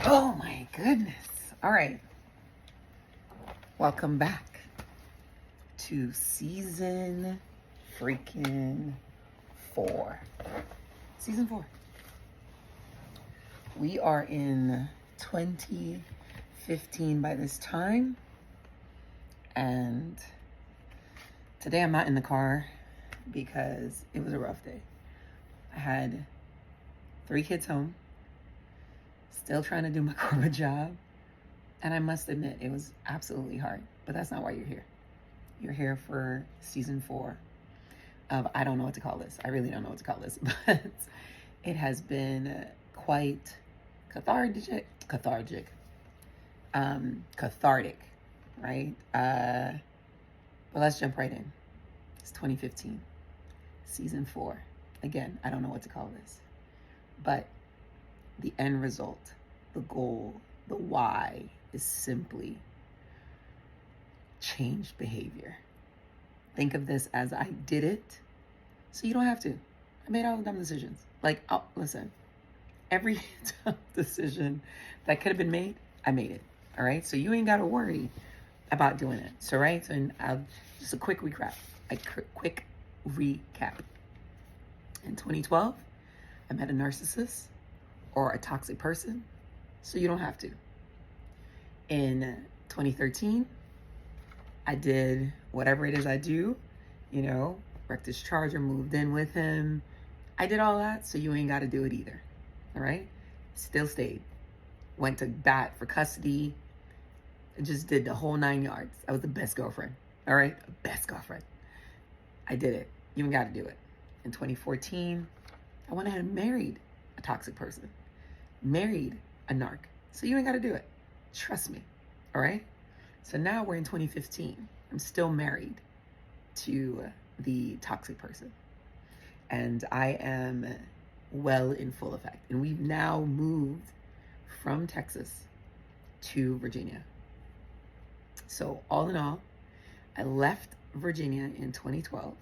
Oh my goodness. All right. Welcome back to season freaking 4. Season 4. We are in 2015 by this time. And today I'm not in the car because it was a rough day. I had 3 kids home, still trying to do my corporate job. And I must admit, it was absolutely hard, but that's not why you're here. You're here for season 4 of, I don't know what to call this. I really don't know what to call this, but it has been quite cathartic, right? But let's jump right in. It's 2015, season 4. Again, I don't know what to call this, but the end result, the goal, the why is simply changed behavior. Think of this as I did it, so you don't have to. I made all the dumb decisions. Like, oh, listen, every dumb decision that could have been made, I made it. All right, so you ain't got to worry about doing it. So, right, so just a quick recap. In 2012, I met a narcissist or a toxic person, so you don't have to. In 2013, I did whatever it is I do, wrecked his Charger, moved in with him. I did all that, so you ain't got to do it either, all right? Still stayed. Went to bat for custody. Just did the whole 9 yards. I was the best girlfriend, all right? Best girlfriend. I did it. You ain't got to do it. In 2014, I went ahead and married a toxic person. Married a narc. So you ain't got to do it. Trust me. All right? So now we're in 2015. I'm still married to the toxic person. And I am well in full effect. And we've now moved from Texas to Virginia. So all in all, I left Virginia in 2012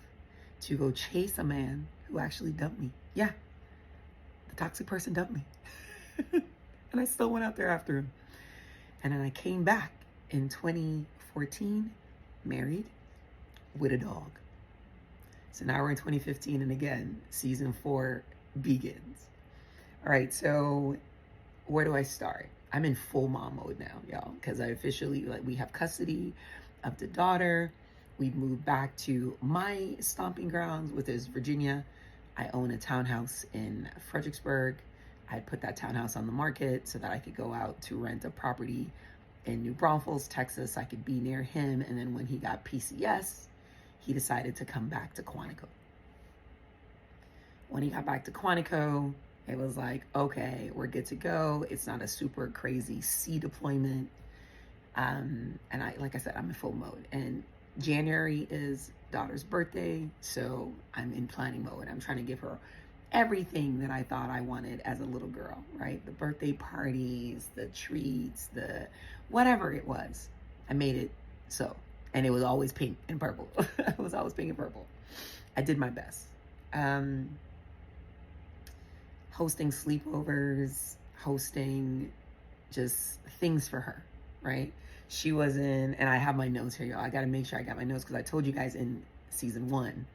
to go chase a man who actually dumped me. Yeah, the toxic person dumped me. And I still went out there after him. And then I came back in 2014, married with a dog. So now we're in 2015, and again, season 4 begins. All right, so where do I start? I'm in full mom mode now, y'all, because I officially, we have custody of the daughter. We've moved back to my stomping grounds, which is Virginia. I own a townhouse in Fredericksburg. I put that townhouse on the market so that I could go out to rent a property in New Braunfels, Texas. I could be near him. And then when he got PCS, he decided to come back to Quantico. When he got back to Quantico, it was like, okay, we're good to go. It's not a super crazy sea deployment. And like I said, I'm in full mode. And January is daughter's birthday, so I'm in planning mode. I'm trying to give her everything that I thought I wanted as a little girl, right? The birthday parties, the treats, the whatever it was. I made it so. And it was always pink and purple. It was always pink and purple. I did my best. Hosting sleepovers, hosting just things for her, right? She was in, and I have my notes here, y'all. I got to make sure I got my notes because I told you guys in season 1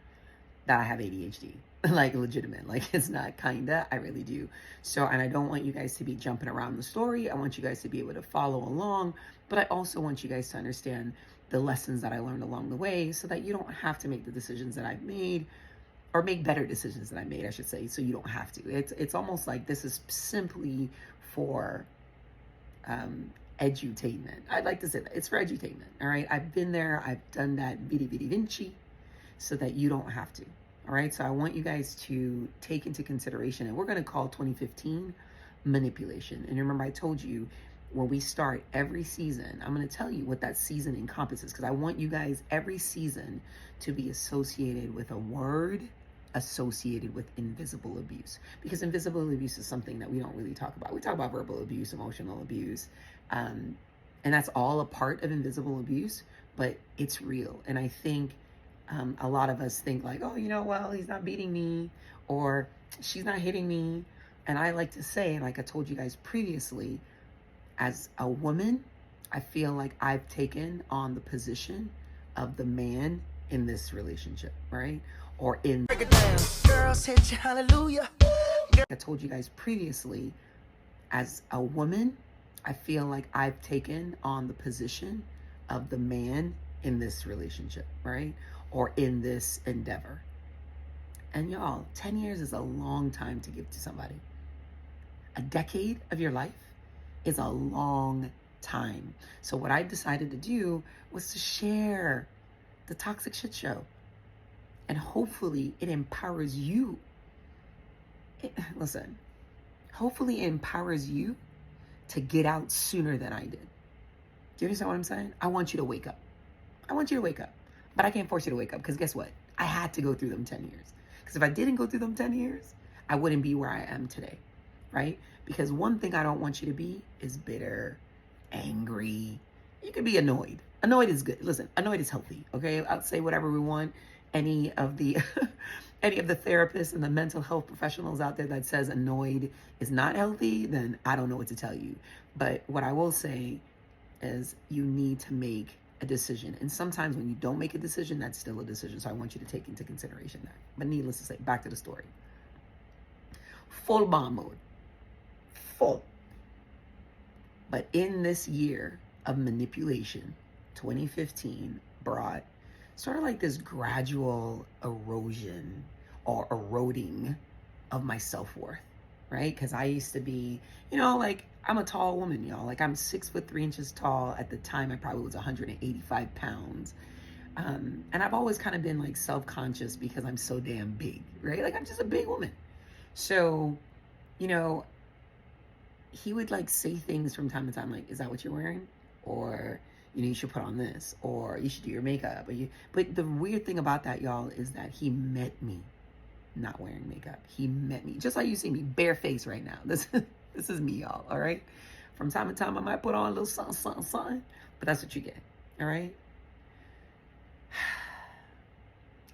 that I have ADHD, like legitimate, like it's not kinda, I really do. So, and I don't want you guys to be jumping around the story. I want you guys to be able to follow along, but I also want you guys to understand the lessons that I learned along the way so that you don't have to make the decisions that I've made, or make better decisions that I made, I should say, so you don't have to. It's almost like this is simply for edutainment. I'd like to say that. It's for edutainment, all right? I've been there. I've done that vidi vinci so that you don't have to, all right? So I want you guys to take into consideration, and we're going to call 2015 manipulation. And remember, I told you when we start every season, I'm going to tell you what that season encompasses because I want you guys every season to be associated with a word associated with invisible abuse, because invisible abuse is something that we don't really talk about. We talk about verbal abuse, emotional abuse, and that's all a part of invisible abuse, but it's real. And I think a lot of us think like, oh, well, he's not beating me, or she's not hitting me. And I like to say, like I told you guys previously, As a woman, I feel like I've taken on the position of the man in this relationship, right? Or in, break it down. Girls hit you, hallelujah. I told you guys previously, as a woman, I feel like I've taken on the position of the man in this relationship, right? Or in this endeavor. And y'all, 10 years is a long time to give to somebody. A decade of your life is a long time. So what I decided to do was to share the toxic shit show. And hopefully it empowers you. Listen, hopefully it empowers you to get out sooner than I did. Do you understand what I'm saying? I want you to wake up. I want you to wake up. But I can't force you to wake up because guess what? I had to go through them 10 years. Because if I didn't go through them 10 years, I wouldn't be where I am today, right? Because one thing I don't want you to be is bitter, angry. You could be annoyed. Annoyed is good. Listen, annoyed is healthy, okay? I'll say whatever we want. Any of the any of the therapists and the mental health professionals out there that says annoyed is not healthy, then I don't know what to tell you. But what I will say is you need to make a decision. And sometimes when you don't make a decision, that's still a decision. So I want you to take into consideration that. But needless to say, back to the story. Full bomb mode. Full. But in this year of manipulation, 2015 brought sort of like this gradual erosion or eroding of my self-worth, right? Because I used to be, like I'm a tall woman, y'all. Like I'm 6'3" tall. At the time, I probably was 185 pounds. And I've always kind of been like self-conscious because I'm so damn big, right? Like I'm just a big woman. So, he would like say things from time to time, like, is that what you're wearing? Or, you should put on this, or you should do your makeup. But the weird thing about that, y'all, is that he met me not wearing makeup. He met me, just like you see me, bare face right now. This is me, y'all, all right? From time to time, I might put on a little something, something, something, but that's what you get, all right?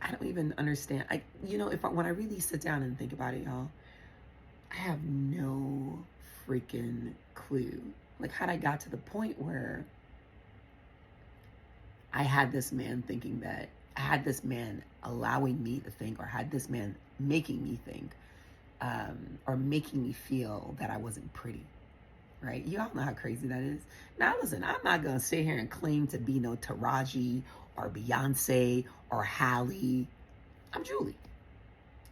I don't even understand. When I really sit down and think about it, y'all, I have no freaking clue. Like, how I got to the point where I had this man thinking that, I had this man allowing me to think, or had this man making me think, or making me feel that I wasn't pretty, right? You all know how crazy that is. Now, listen, I'm not going to sit here and claim to be no Taraji or Beyonce or Halle. I'm Julie.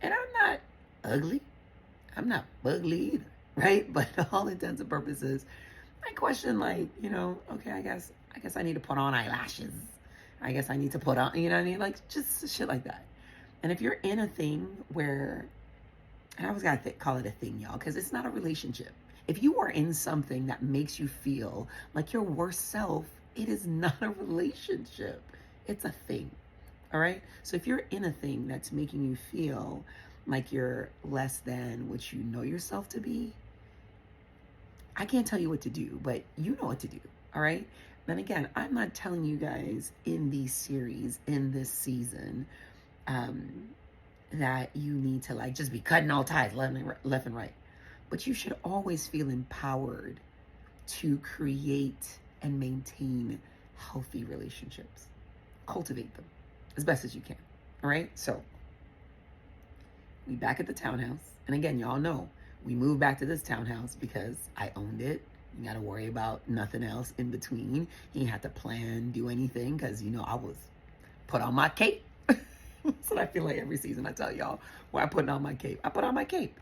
And I'm not ugly. I'm not ugly either, right? But all intents and purposes, I question, like, okay, I guess I need to put on eyelashes. I guess I need to put on, you know what I mean? Like, just shit like that. And if you're in a thing where, and I always gotta call it a thing, y'all, because it's not a relationship. If you are in something that makes you feel like your worst self, it is not a relationship. It's a thing, all right? So if you're in a thing that's making you feel like you're less than what you know yourself to be, I can't tell you what to do, but you know what to do, all right? Then again, I'm not telling you guys in these series, in this season, that you need to like just be cutting all ties left and right. But you should always feel empowered to create and maintain healthy relationships. Cultivate them as best as you can, all right? So we back at the townhouse. And again, y'all know, we moved back to this townhouse because I owned it. You got to worry about nothing else in between. You didn't have to plan, do anything, because, I was put on my cape. That's what I feel like every season I tell y'all, where I'm putting on my cape. I put on my cape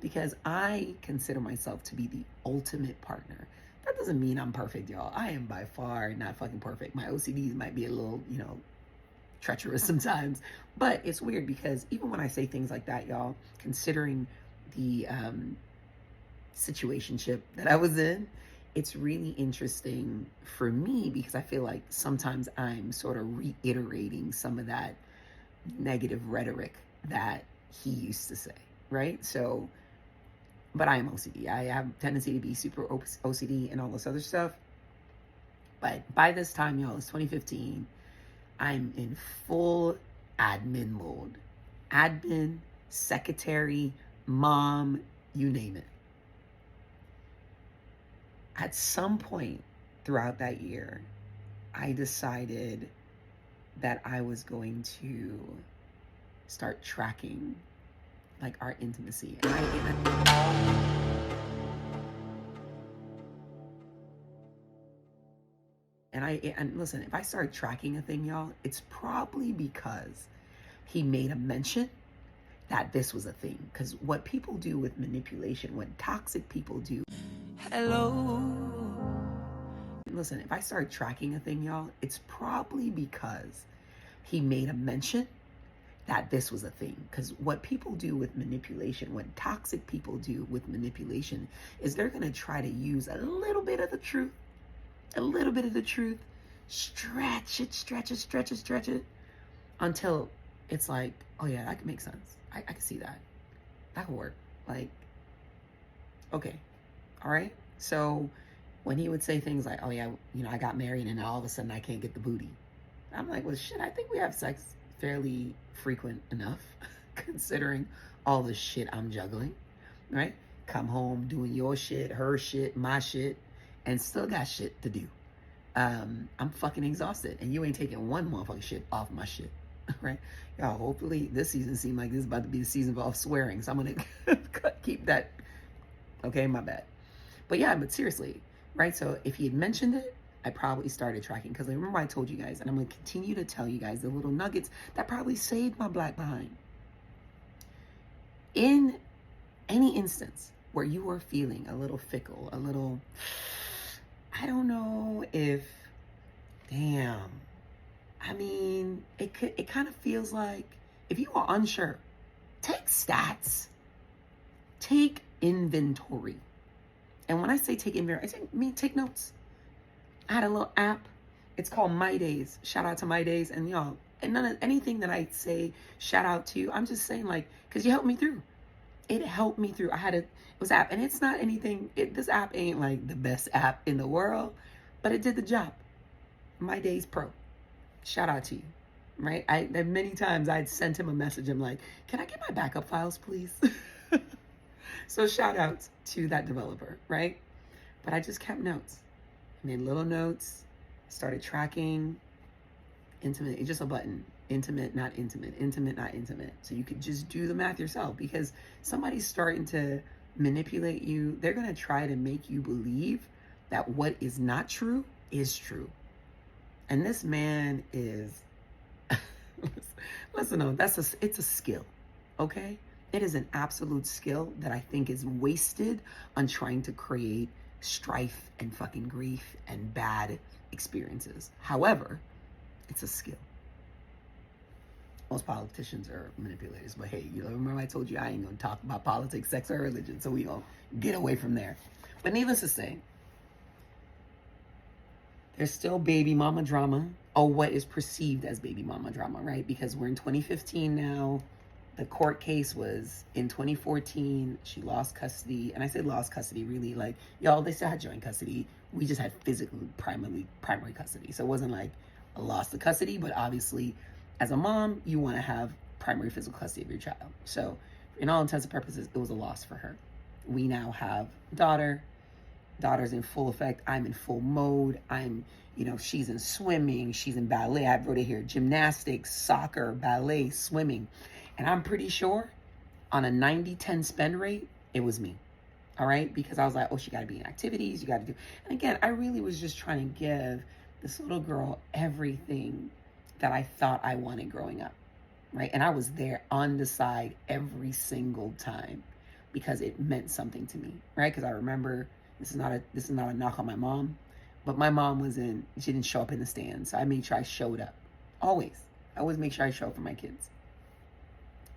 because I consider myself to be the ultimate partner. That doesn't mean I'm perfect, y'all. I am by far not fucking perfect. My OCDs might be a little, treacherous sometimes. But it's weird because even when I say things like that, y'all, considering the situationship that I was in, it's really interesting for me because I feel like sometimes I'm sort of reiterating some of that negative rhetoric that he used to say, right? So, but I am OCD. I have a tendency to be super OCD and all this other stuff. But by this time, y'all, it's 2015. I'm in full admin mode. Admin, secretary, mom, you name it. At some point throughout that year, I decided that I was going to start tracking like our intimacy. And listen, if I start tracking a thing, y'all, it's probably because he made a mention that this was a thing. Because what people do with manipulation, what toxic people do. Hello. Listen, if I start tracking a thing, y'all, it's probably because he made a mention that this was a thing. Because what people do with manipulation, what toxic people do with manipulation, is they're going to try to use a little bit of the truth, stretch it until it's like, oh yeah, that can make sense. I can see that. That could work. Like, okay, all right. So when he would say things like, oh yeah, I got married and all of a sudden I can't get the booty. I'm like, well, shit, I think we have sex fairly frequent enough considering all the shit I'm juggling, right? Come home doing your shit, her shit, my shit, and still got shit to do. I'm fucking exhausted, and you ain't taking one motherfucking shit off my shit, right? Y'all, hopefully this season seemed like this is about to be the season of swearing, so I'm gonna keep that. Okay, my bad. But yeah, but seriously, right? So if he had mentioned it, I probably started tracking, because I remember I told you guys, and I'm going to continue to tell you guys the little nuggets that probably saved my black behind. In any instance where you are feeling a little fickle, a little, I don't know if, damn, I mean, it kind of feels like, if you are unsure, take stats, take inventory. And when I say take inventory, I mean take notes. I had a little app. It's called My Days. Shout out to My Days. And y'all, and none of anything that I say shout out to you, I'm just saying, like, because you helped me through. It helped me through. It was app, and it's not anything. This app ain't like the best app in the world, but it did the job. My Days Pro. Shout out to you, right? Many times I'd sent him a message. I'm like, can I get my backup files, please? So shout out to that developer, right? But I just kept notes. Made little notes, started tracking. Intimate, it's just a button. Intimate, not intimate. Intimate, not intimate. So you could just do the math yourself, because somebody's starting to manipulate you. They're going to try to make you believe that what is not true is true. And this man is, listen, no, it's a skill, okay? It is an absolute skill that I think is wasted on trying to create strife and fucking grief and bad experiences. However, it's a skill. Most politicians are manipulators, but hey, remember I told you I ain't gonna talk about politics, sex, or religion, so we gonna get away from there. But needless to say, there's still baby mama drama, or what is perceived as baby mama drama, right? Because we're in 2015 now. The court case was in 2014. She lost custody. And I say lost custody, really, like, y'all, they still had joint custody. We just had physically primary custody. So it wasn't like a loss to custody, but obviously as a mom, you want to have primary physical custody of your child. So in all intents and purposes, it was a loss for her. We now have a daughter. Daughter's in full effect. I'm in full mode. She's in swimming. She's in ballet. I wrote it here: gymnastics, soccer, ballet, swimming. And I'm pretty sure on a 90-10 spend rate, it was me. All right? Because I was like, oh, she got to be in activities. You got to do. And again, I really was just trying to give this little girl everything that I thought I wanted growing up. Right? And I was there on the side every single time because it meant something to me. Right? Because I remember, this is not a knock on my mom, but my mom she didn't show up in the stands. So I made sure I showed up. Always. I always make sure I show up for my kids.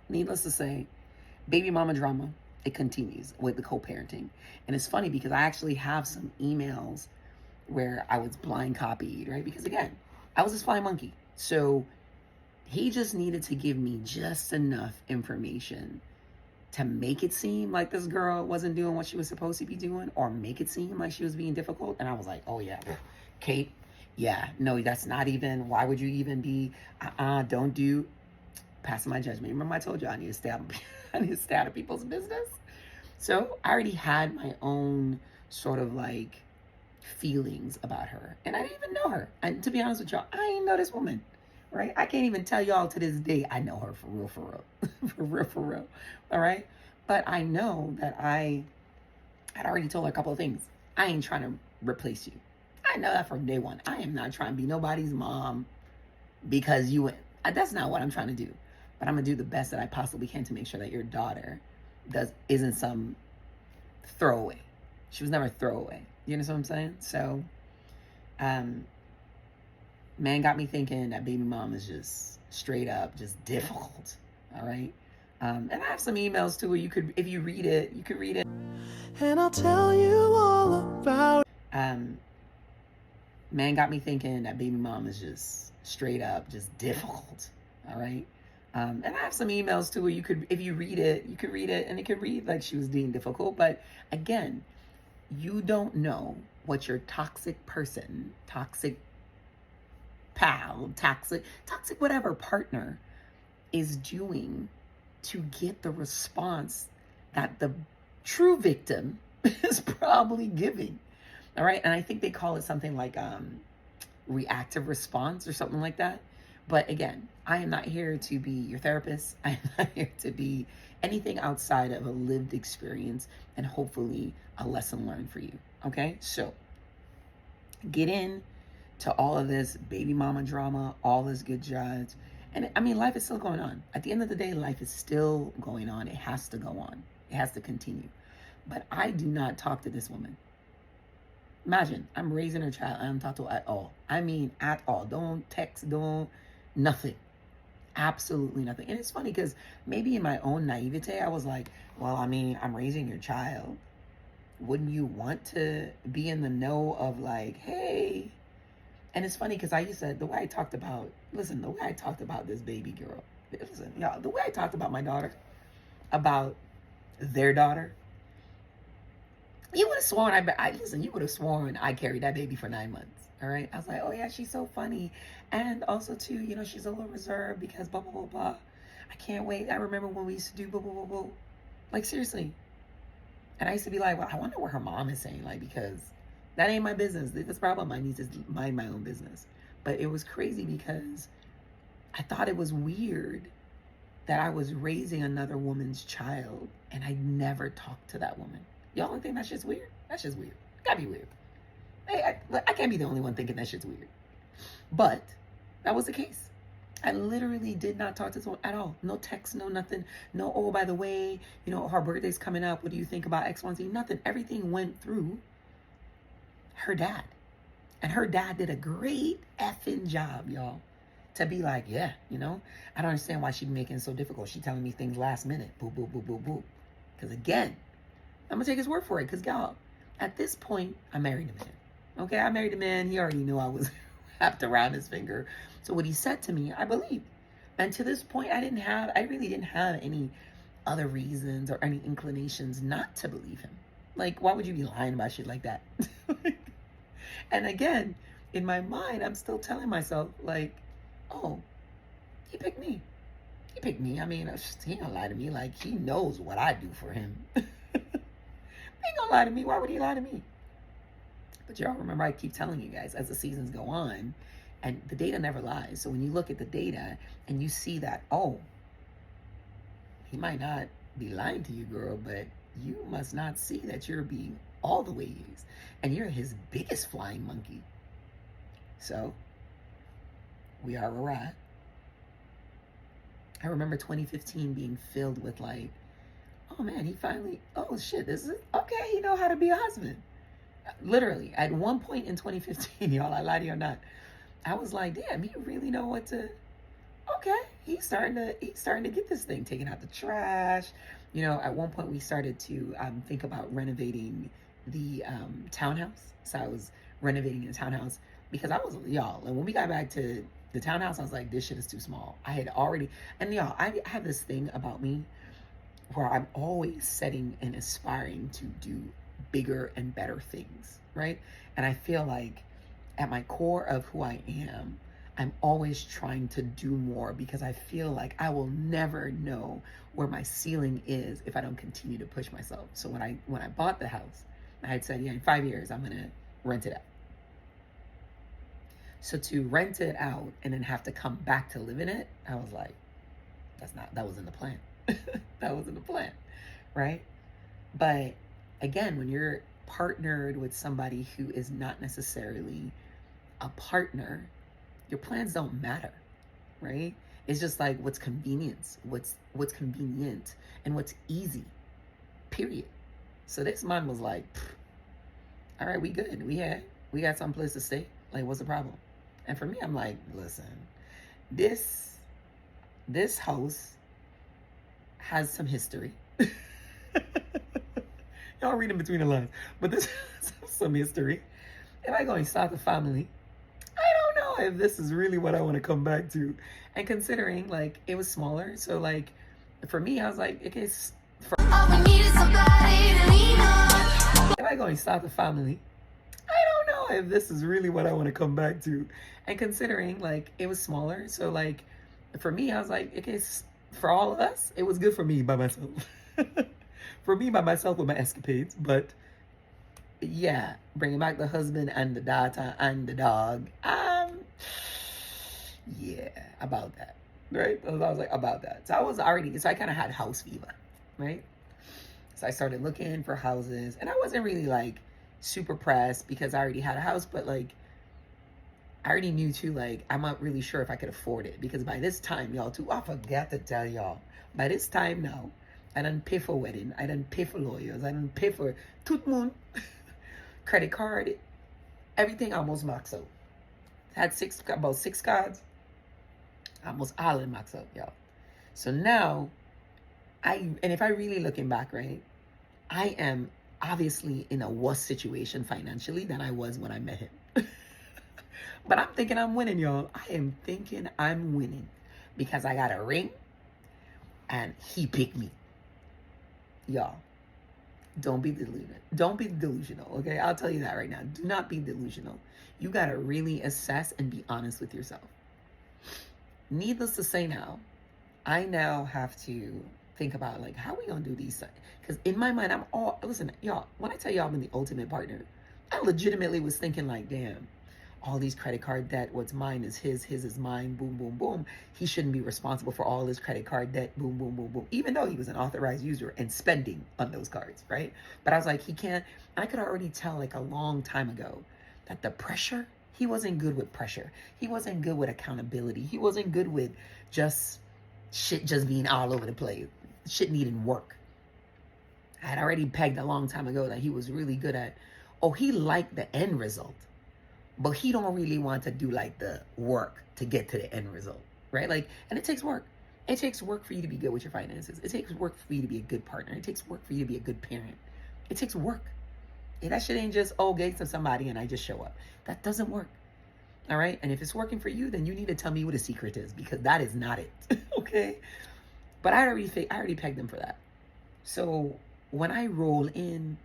Needless to say, baby mama drama, it continues with the co-parenting. And it's funny because I actually have some emails where I was blind copied, right? Because again, I was this fly monkey. So he just needed to give me just enough information to make it seem like this girl wasn't doing what she was supposed to be doing, or make it seem like she was being difficult. And I was like, oh yeah, Kate, yeah, no, that's not even, why would you even be, don't do. Passing my judgment. Remember I told you I need to stay out of people's business? So I already had my own sort of like feelings about her. And I didn't even know her. And to be honest with y'all, I didn't know this woman, right? I can't even tell y'all to this day I know her for real, for real. For real. All right? But I know that I had already told her a couple of things. I ain't trying to replace you. I know that from day one. I am not trying to be nobody's mom because you went. That's not what I'm trying to do. But I'm going to do the best that I possibly can to make sure that your daughter isn't some throwaway. She was never a throwaway. You know what I'm saying? So, man got me thinking that baby mom is just straight up just difficult. All right? And I have some emails too where you could, if you read it, you could read it. And I'll tell you all about Man got me thinking that baby mom is just straight up just difficult. All right? And I have some emails too where you could, if you read it, you could read it and it could read like she was being difficult. But again, you don't know what your toxic person, toxic pal, toxic whatever partner is doing to get the response that the true victim is probably giving. All right. And I think they call it something like reactive response or something like that. But again, I am not here to be your therapist. I am not here to be anything outside of a lived experience and hopefully a lesson learned for you. Okay? So get in to all of this baby mama drama, all this good judge. And I mean, life is still going on. At the end of the day, life is still going on. It has to go on. It has to continue. But I do not talk to this woman. Imagine, I'm raising her child. I don't talk to her at all. I mean, at all. Don't text, don't, nothing. Absolutely nothing. And it's funny because maybe in my own naivete, I was like, well, I mean, I'm raising your child. Wouldn't you want to be in the know of like, hey? And it's funny because I used to, the way I talked about this baby girl, listen, y'all, the way I talked about my daughter, about their daughter, you would have sworn, you would have sworn I carried that baby for 9 months. All right. I was like, oh yeah, she's so funny. And also too, you know, she's a little reserved because blah, blah, blah, blah. I can't wait. I remember when we used to do blah, blah, blah, blah. Like seriously. And I used to be like, well, I wonder what her mom is saying. Like, because that ain't my business. This problem, I need to mind my own business. But it was crazy because I thought it was weird that I was raising another woman's child and I never talked to that woman. Y'all don't think that shit's weird? That shit's weird. Gotta be weird. I can't be the only one thinking that shit's weird. But that was the case. I literally did not talk to someone at all. No text, no nothing. No, oh, by the way, you know, her birthday's coming up. What do you think about X, Y, Z? Nothing. Everything went through her dad. And her dad did a great effing job, y'all. To be like, yeah, you know, I don't understand why she's making it so difficult. She telling me things last minute. Boo, boo, boo, boo, boo. Because again, I'm going to take his word for it. Because y'all, at this point, I married a man. Okay, I married a man. He already knew I was wrapped around his finger. So what he said to me, I believed. And to this point, I really didn't have any other reasons or any inclinations not to believe him. Like, why would you be lying about shit like that? And again, in my mind, I'm still telling myself, like, oh, he picked me. He picked me. I mean, he ain't gonna lie to me. Like, he knows what I do for him. He ain't gonna lie to me. Why would he lie to me? But y'all remember, I keep telling you guys, as the seasons go on, and the data never lies. So when you look at the data and you see that, oh, he might not be lying to you, girl, but you must not see that you're being all the way used. And you're his biggest flying monkey. So we are awry. I remember 2015 being filled with like, oh man, he finally, oh shit, this is, okay, he know how to be a husband. Literally, at one point in 2015, y'all, I lie to you or not, I was like, damn, you really know what to, okay, he's starting to get this thing, taking out the trash. You know, at one point we started to think about renovating the townhouse. So I was renovating the townhouse because I was, y'all, and when we got back to the townhouse, I was like, this shit is too small. I had already, and y'all, I have this thing about me where I'm always setting and aspiring to do bigger and better things, right? And I feel like at my core of who I am, I'm always trying to do more because I feel like I will never know where my ceiling is if I don't continue to push myself. So when I bought the house, I had said, yeah, in 5 years, I'm going to rent it out. So to rent it out and then have to come back to live in it, I was like, that wasn't the plan. That wasn't the plan, right? But again, when you're partnered with somebody who is not necessarily a partner, your plans don't matter, right? It's just like what's convenience, what's convenient, and what's easy, period. So this man was like, all right, we good. We got some place to stay. Like, what's the problem? And for me, I'm like, listen, this house has some history. Y'all reading between the lines, but this has some history. If I go and start a family, I don't know if this is really what I want to come back to. And considering like it was smaller, so like for me, I was like, okay, for all we need is somebody to lean on. If I go and start a family, I don't know if this is really what I want to come back to. And considering like it was smaller, so like for me, I was like, okay, for all of us, it was good for me by myself. For me by myself with my escapades, but yeah, bringing back the husband and the daughter and the dog. Yeah, about that, right? I was like, about that. So I kind of had house fever, right? So I started looking for houses, and I wasn't really like super pressed because I already had a house, but like I already knew too, like I'm not really sure if I could afford it because by this time, y'all, too, I forgot to tell y'all, by this time now, I done pay for wedding, I done pay for lawyers, I done pay for tout moon, credit card, everything almost maxed out. Had about six cards, almost all in maxed out, y'all. So now, and if I really looking back, right, I am obviously in a worse situation financially than I was when I met him. But I'm thinking I'm winning, y'all. I am thinking I'm winning because I got a ring and he picked me. Y'all, don't be delusional. Don't be delusional, okay? I'll tell you that right now. Do not be delusional. You got to really assess and be honest with yourself. Needless to say now, I now have to think about, like, how we going to do these things? Because in my mind, listen, y'all, when I tell y'all I'm the ultimate partner, I legitimately was thinking, like, damn, all these credit card debt, what's mine is his is mine, boom, boom, boom. He shouldn't be responsible for all his credit card debt, boom, boom, boom, boom, even though he was an authorized user and spending on those cards, right? But I was like, I could already tell like a long time ago that the pressure, he wasn't good with pressure. He wasn't good with accountability. He wasn't good with just shit just being all over the place, shit needing work. I had already pegged a long time ago that he was really good at, he liked the end result. But he don't really want to do like the work to get to the end result, right? Like, and it takes work. It takes work for you to be good with your finances. It takes work for you to be a good partner. It takes work for you to be a good parent. It takes work. And that shit ain't just, gates of somebody and I just show up. That doesn't work. All right? And if it's working for you, then you need to tell me what the secret is because that is not it. Okay? But I already pegged them for that. So when I roll in,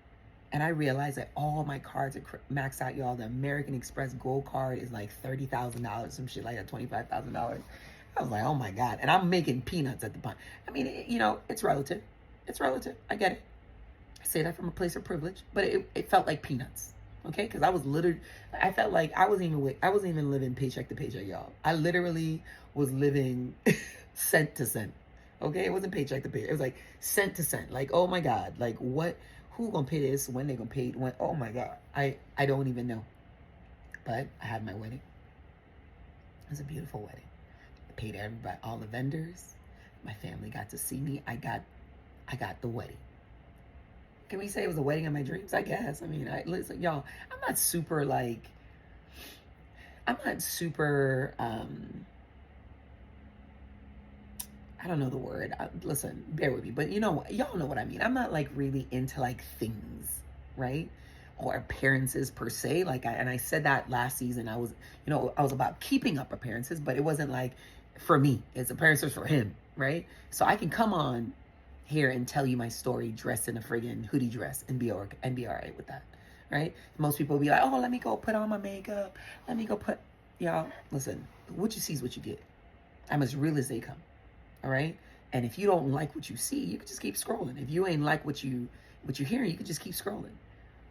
and I realized that all my cards are maxed out, y'all. The American Express Gold card is like $30,000, some shit like that, $25,000. I was like, oh my God. And I'm making peanuts at the point. I mean, it's relative. It's relative. I get it. I say that from a place of privilege, but it felt like peanuts. Okay? Because I felt like I wasn't even living paycheck to paycheck, y'all. I literally was living cent to cent. Okay? It wasn't paycheck to paycheck. It was like cent to cent. Like, oh my God. Like, what? Who gonna pay this? When they gonna pay it? When? Oh my God, I don't even know. But I had my wedding. It was a beautiful wedding. I paid everybody, all the vendors. My family got to see me. I got the wedding. Can we say it was the wedding of my dreams? I guess. I mean, listen, y'all. I'm not super. I don't know the word. Listen, bear with me. But y'all know what I mean. I'm not like really into like things, right? Or appearances per se. And I said that last season. I was about keeping up appearances, but it wasn't like for me. It's appearances for him, right? So I can come on here and tell you my story dressed in a friggin' hoodie dress and be all right with that, right? Most people will be like, let me go put on my makeup. Let me go put, y'all, listen, what you see is what you get. I'm as real as they come. All right. And if you don't like what you see, you can just keep scrolling. If you ain't like what you hear, you can just keep scrolling.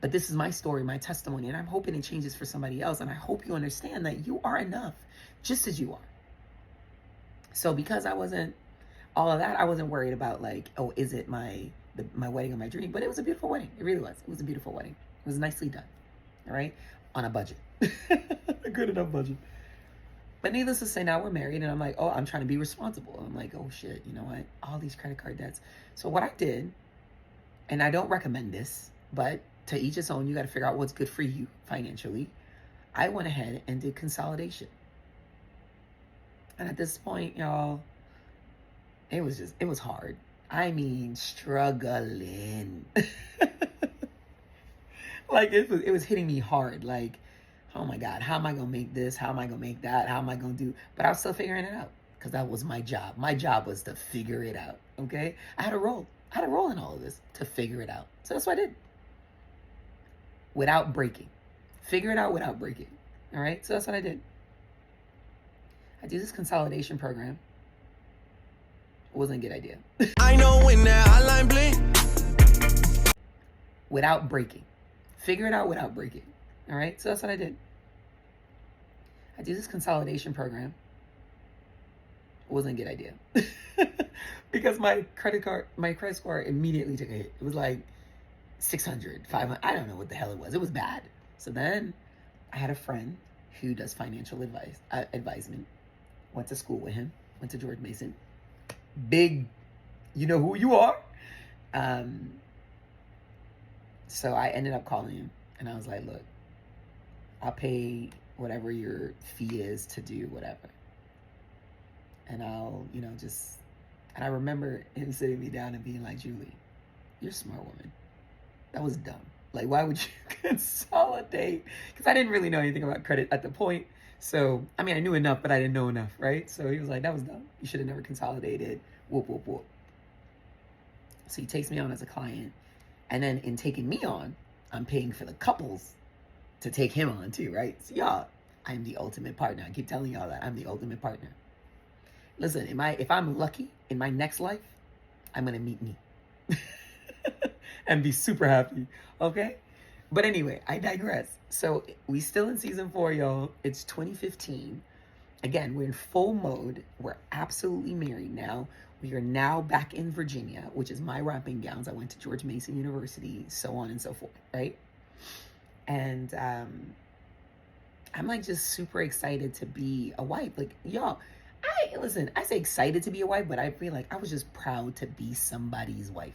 But this is my story, my testimony, and I'm hoping it changes for somebody else. And I hope you understand that you are enough, just as you are. So because I wasn't all of that, I wasn't worried about like, oh, is it my wedding of my dream? But it was a beautiful wedding. It really was. It was a beautiful wedding. It was nicely done. All right, on a budget, a good enough budget. But needless to say, now we're married, and I'm like, oh, I'm trying to be responsible. I'm like, oh shit, you know what? All these credit card debts. So what I did, and I don't recommend this, but to each his own, you got to figure out what's good for you financially. I went ahead and did consolidation. And at this point, y'all, it was hard. I mean, struggling. Like it was hitting me hard. Like, oh my God, how am I gonna make this? How am I gonna make that? How am I gonna do? But I was still figuring it out because that was my job. My job was to figure it out. Okay, I had a role in all of this to figure it out. So that's what I did. Without breaking, figure it out without breaking. All right, so that's what I did. I do this consolidation program. It wasn't a good idea. I know when that hotline blink. Without breaking. Figure it out without breaking. All right, so that's what I did. I do this consolidation program. It wasn't a good idea. Because my credit score immediately took a hit. It was like 600, 500. I don't know what the hell it was. It was bad. So then I had a friend who does financial advisement. Went to school with him. Went to George Mason. Big, you know who you are. So I ended up calling him, and I was like, look, I'll pay whatever your fee is to do whatever. And I'll, and I remember him sitting me down and being like, Julie, you're a smart woman. That was dumb. Like, why would you consolidate? Because I didn't really know anything about credit at the point. So, I mean, I knew enough, but I didn't know enough, right? So he was like, that was dumb. You should have never consolidated. Whoop, whoop, whoop. So he takes me on as a client. And then in taking me on, I'm paying for the couples to take him on too, right? So y'all, I'm the ultimate partner. I keep telling y'all that I'm the ultimate partner. Listen, if I'm lucky in my next life, I'm going to meet me and be super happy. Okay. But anyway, I digress. So we still in season 4, y'all. It's 2015. Again, we're in full mode. We're absolutely married now. We are now back in Virginia, which is my wrapping gowns. I went to George Mason University, so on and so forth, right? And I'm like just super excited to be a wife. Like, y'all, I say excited to be a wife, but I feel like I was just proud to be somebody's wife.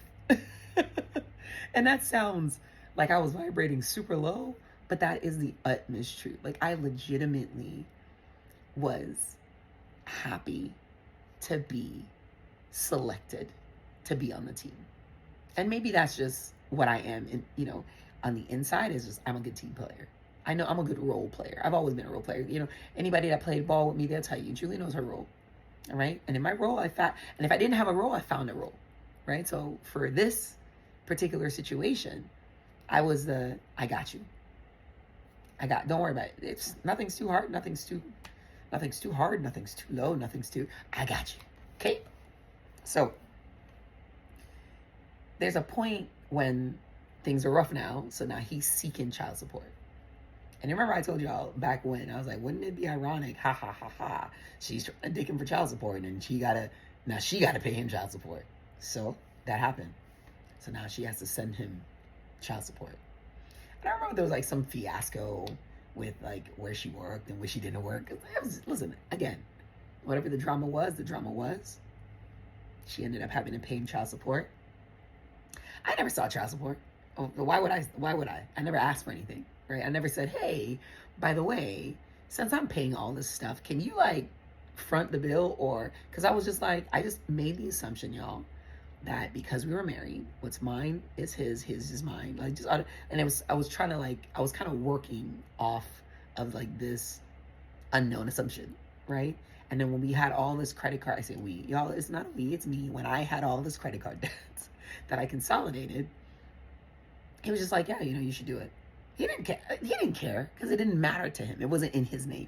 And that sounds like I was vibrating super low, but that is the utmost truth. Like, I legitimately was happy to be selected to be on the team. And maybe that's just what I am. And, on the inside is just, I'm a good team player. I know I'm a good role player. I've always been a role player. Anybody that played ball with me, they'll tell you, Julie knows her role. All right. And in my role, and if I didn't have a role, I found a role. Right. So for this particular situation, I was I got you. Don't worry about it. Nothing's too hard. Nothing's too hard. Nothing's too low. I got you. Okay. So there's a point when things are rough now. So now he's seeking child support. And remember I told y'all back when, I was like, wouldn't it be ironic? Ha, ha, ha, ha. She's trying to dig him for child support, and she got to pay him child support. So that happened. So now she has to send him child support. And I remember there was like some fiasco with like where she worked and where she didn't work. Listen, again, whatever the drama was. She ended up having to pay him child support. I never saw child support. Oh, why would I? I never asked for anything, right? I never said, hey, by the way, since I'm paying all this stuff, can you like front the bill? Or, because I was just like, I just made the assumption, y'all, that because we were married, what's mine is his is mine. Like, and I was kind of working off of like this unknown assumption, right? And then when we had all this credit card, I say we, y'all, it's not we, it's me. When I had all this credit card debts that I consolidated, he was just like, yeah, you should do it. He didn't care because it didn't matter to him. It wasn't in his name.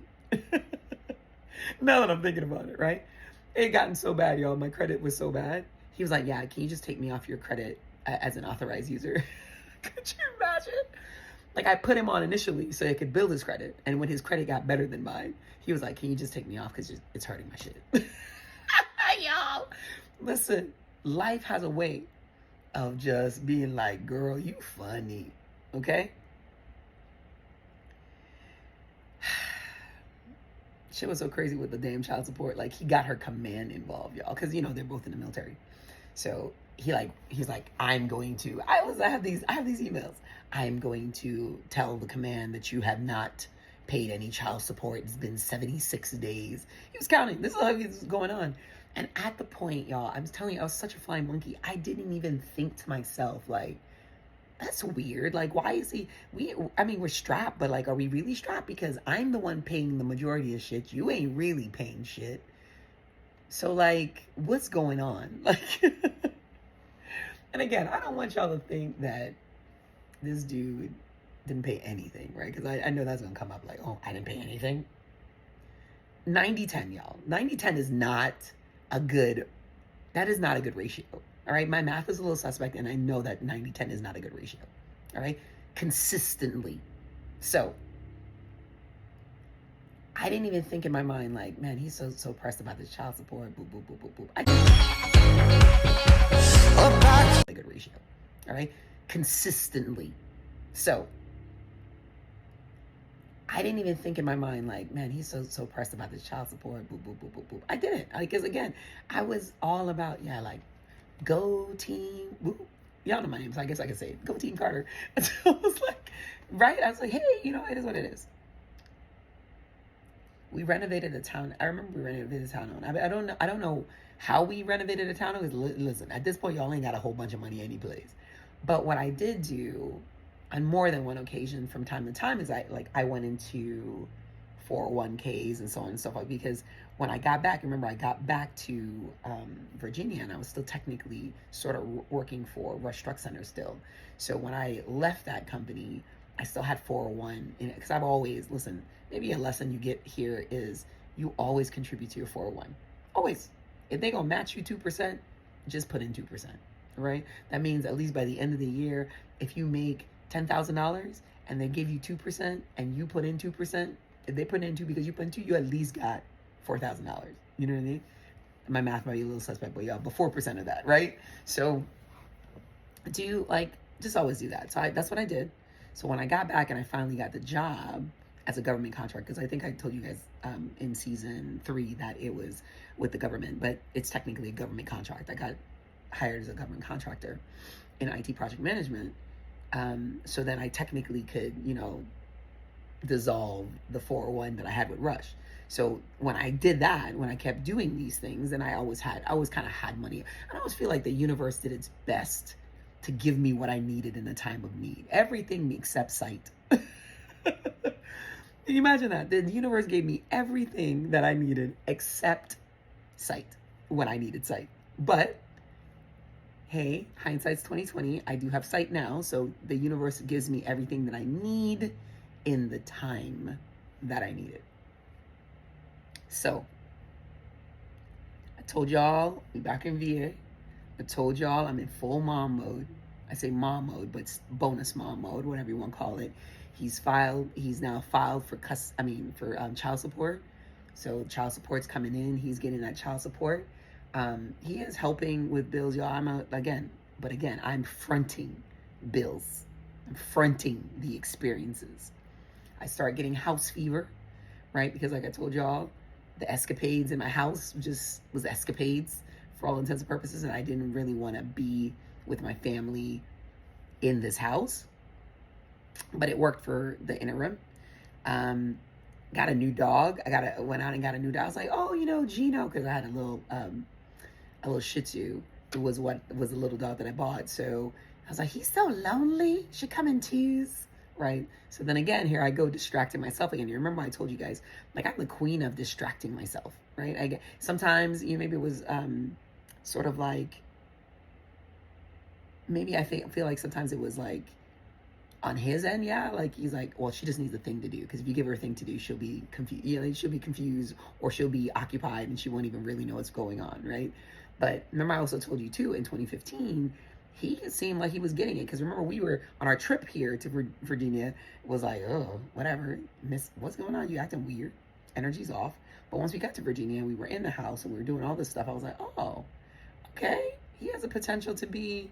Now that I'm thinking about it, right? It had gotten so bad, y'all. My credit was so bad. He was like, yeah, can you just take me off your credit as an authorized user? Could you imagine? Like, I put him on initially so it could build his credit. And when his credit got better than mine, he was like, can you just take me off? Because it's hurting my shit. Y'all, listen, life has a way of just being like, girl, you funny. Okay? Shit was so crazy with the damn child support. Like, he got her command involved, y'all. Because, you know, they're both in the military. So he's like, I have these emails. I'm going to tell the command that you have not paid any child support. It's been 76 days. He was counting. This is how he was going on. And at the point, y'all, I'm telling you, I was such a flying monkey. I didn't even think to myself, like, that's weird. Like, why is we're strapped, but like, are we really strapped? Because I'm the one paying the majority of shit. You ain't really paying shit. So, like, what's going on? Like, and again, I don't want y'all to think that this dude didn't pay anything, right? Because I know that's going to come up like, oh, I didn't pay anything. 90-10, y'all. 90-10 is not a good ratio. All right, my math is a little suspect, and I know that 90-10 is not a good ratio. All right, consistently. So I didn't even think in my mind, like, man, he's so pressed about this child support. Boop, boop, boop, boop, boop. A good ratio. All right, consistently. So I didn't even think in my mind, like, man, he's so pressed about this child support. Boop, boop, boop, boop, boop. I didn't, because again, I was all about, like, go team, woo. Y'all know my name, so I guess I can say it. Go team Carter. And so I was like, right? I was like, hey, it is what it is. We renovated a town. I remember we renovated a town. I don't know how we renovated a town. Listen, at this point, y'all ain't got a whole bunch of money any place. But what I did do on more than one occasion from time to time is I went into 401ks and so on and so forth, because when I got back, remember, I got back to Virginia, and I was still technically sort of working for Rush Truck Center still. So when I left that company, I still had 401 in it, because I've always, listen, maybe a lesson you get here is you always contribute to your 401. Always. If they gonna match you 2%, just put in 2%, right? That means at least by the end of the year, if you make $10,000 and they give you 2% and you put in 2%, if they put in 2 because you put in 2, you at least got $4,000. You know what I mean? My math might be a little suspect, but yeah, but 4% of that, right? So just always do that. So that's what I did. So when I got back and I finally got the job as a government contract, because I think I told you guys in season 3 that it was with the government, but it's technically a government contract. I got hired as a government contractor in IT project management. So then I technically could, dissolve the 401 that I had with Rush. So when I did that, when I kept doing these things, and I always kind of had money. I always feel like the universe did its best to give me what I needed in a time of need. Everything except sight. Can you imagine that? The universe gave me everything that I needed except sight when I needed sight. But hey, hindsight's 2020. I do have sight now, so the universe gives me everything that I need in the time that I need it. So I told y'all we back in VA. I told y'all I'm in full mom mode. I say mom mode, but it's bonus mom mode, whatever you want to call it. He's now filed for child support. So child support's coming in. He's getting that child support. He is helping with bills, y'all. I'm fronting bills. I'm fronting the experiences. I start getting house fever, right? Because like I told y'all, the escapades in my house just was escapades for all intents and purposes, and I didn't really want to be with my family in this house. But it worked for the interim. Got a new dog. Went out and got a new dog. I was like, oh, Gino, because I had a little Shih Tzu. It was a little dog that I bought. So I was like, he's so lonely. Should come in twos, right? So then again, here I go distracting myself again. You remember I told you guys, like, I'm the queen of distracting myself, right? Sometimes, maybe it was sort of like, maybe I feel like sometimes it was like on his end, yeah, like he's like, well, she just needs a thing to do, because if you give her a thing to do, she'll be confused. She'll be confused, or she'll be occupied, and she won't even really know what's going on, right? But remember, I also told you too, in 2015, he seemed like he was getting it. Because remember, we were on our trip here to Virginia. It was like, oh, whatever. Miss, what's going on? You acting weird. Energy's off. But once we got to Virginia and we were in the house and we were doing all this stuff, I was like, oh, okay. He has a potential to be,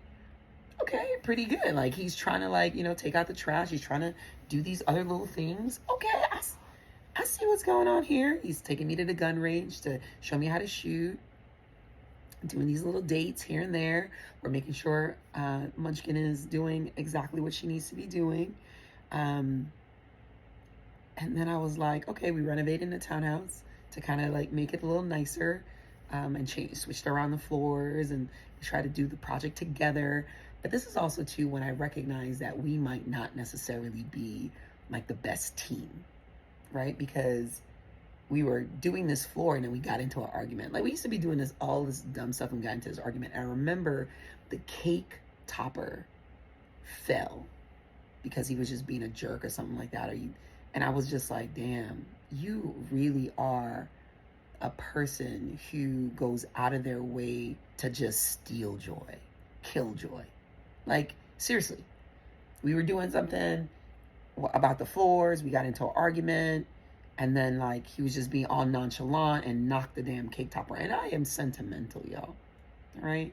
okay, pretty good. Like, he's trying to, like, you know, take out the trash. He's trying to do these other little things. Okay, I see what's going on here. He's taking me to the gun range to show me how to shoot. Doing these little dates here and there. We're making sure Munchkin is doing exactly what she needs to be doing. And then I was like, okay, we renovated the townhouse to kind of like make it a little nicer, and switched around the floors, and we tried to do the project together. But this is also too when I recognize that we might not necessarily be like the best team, right? Because we were doing this floor and then we got into an argument. Like, we used to be doing all this dumb stuff and got into this argument. And I remember the cake topper fell because he was just being a jerk or something like that. And I was just like, damn, you really are a person who goes out of their way to just steal joy, kill joy. Like, seriously, we were doing something about the floors. We got into an argument. And then, like, he was just being all nonchalant and knocked the damn cake topper. And I am sentimental, y'all. All right?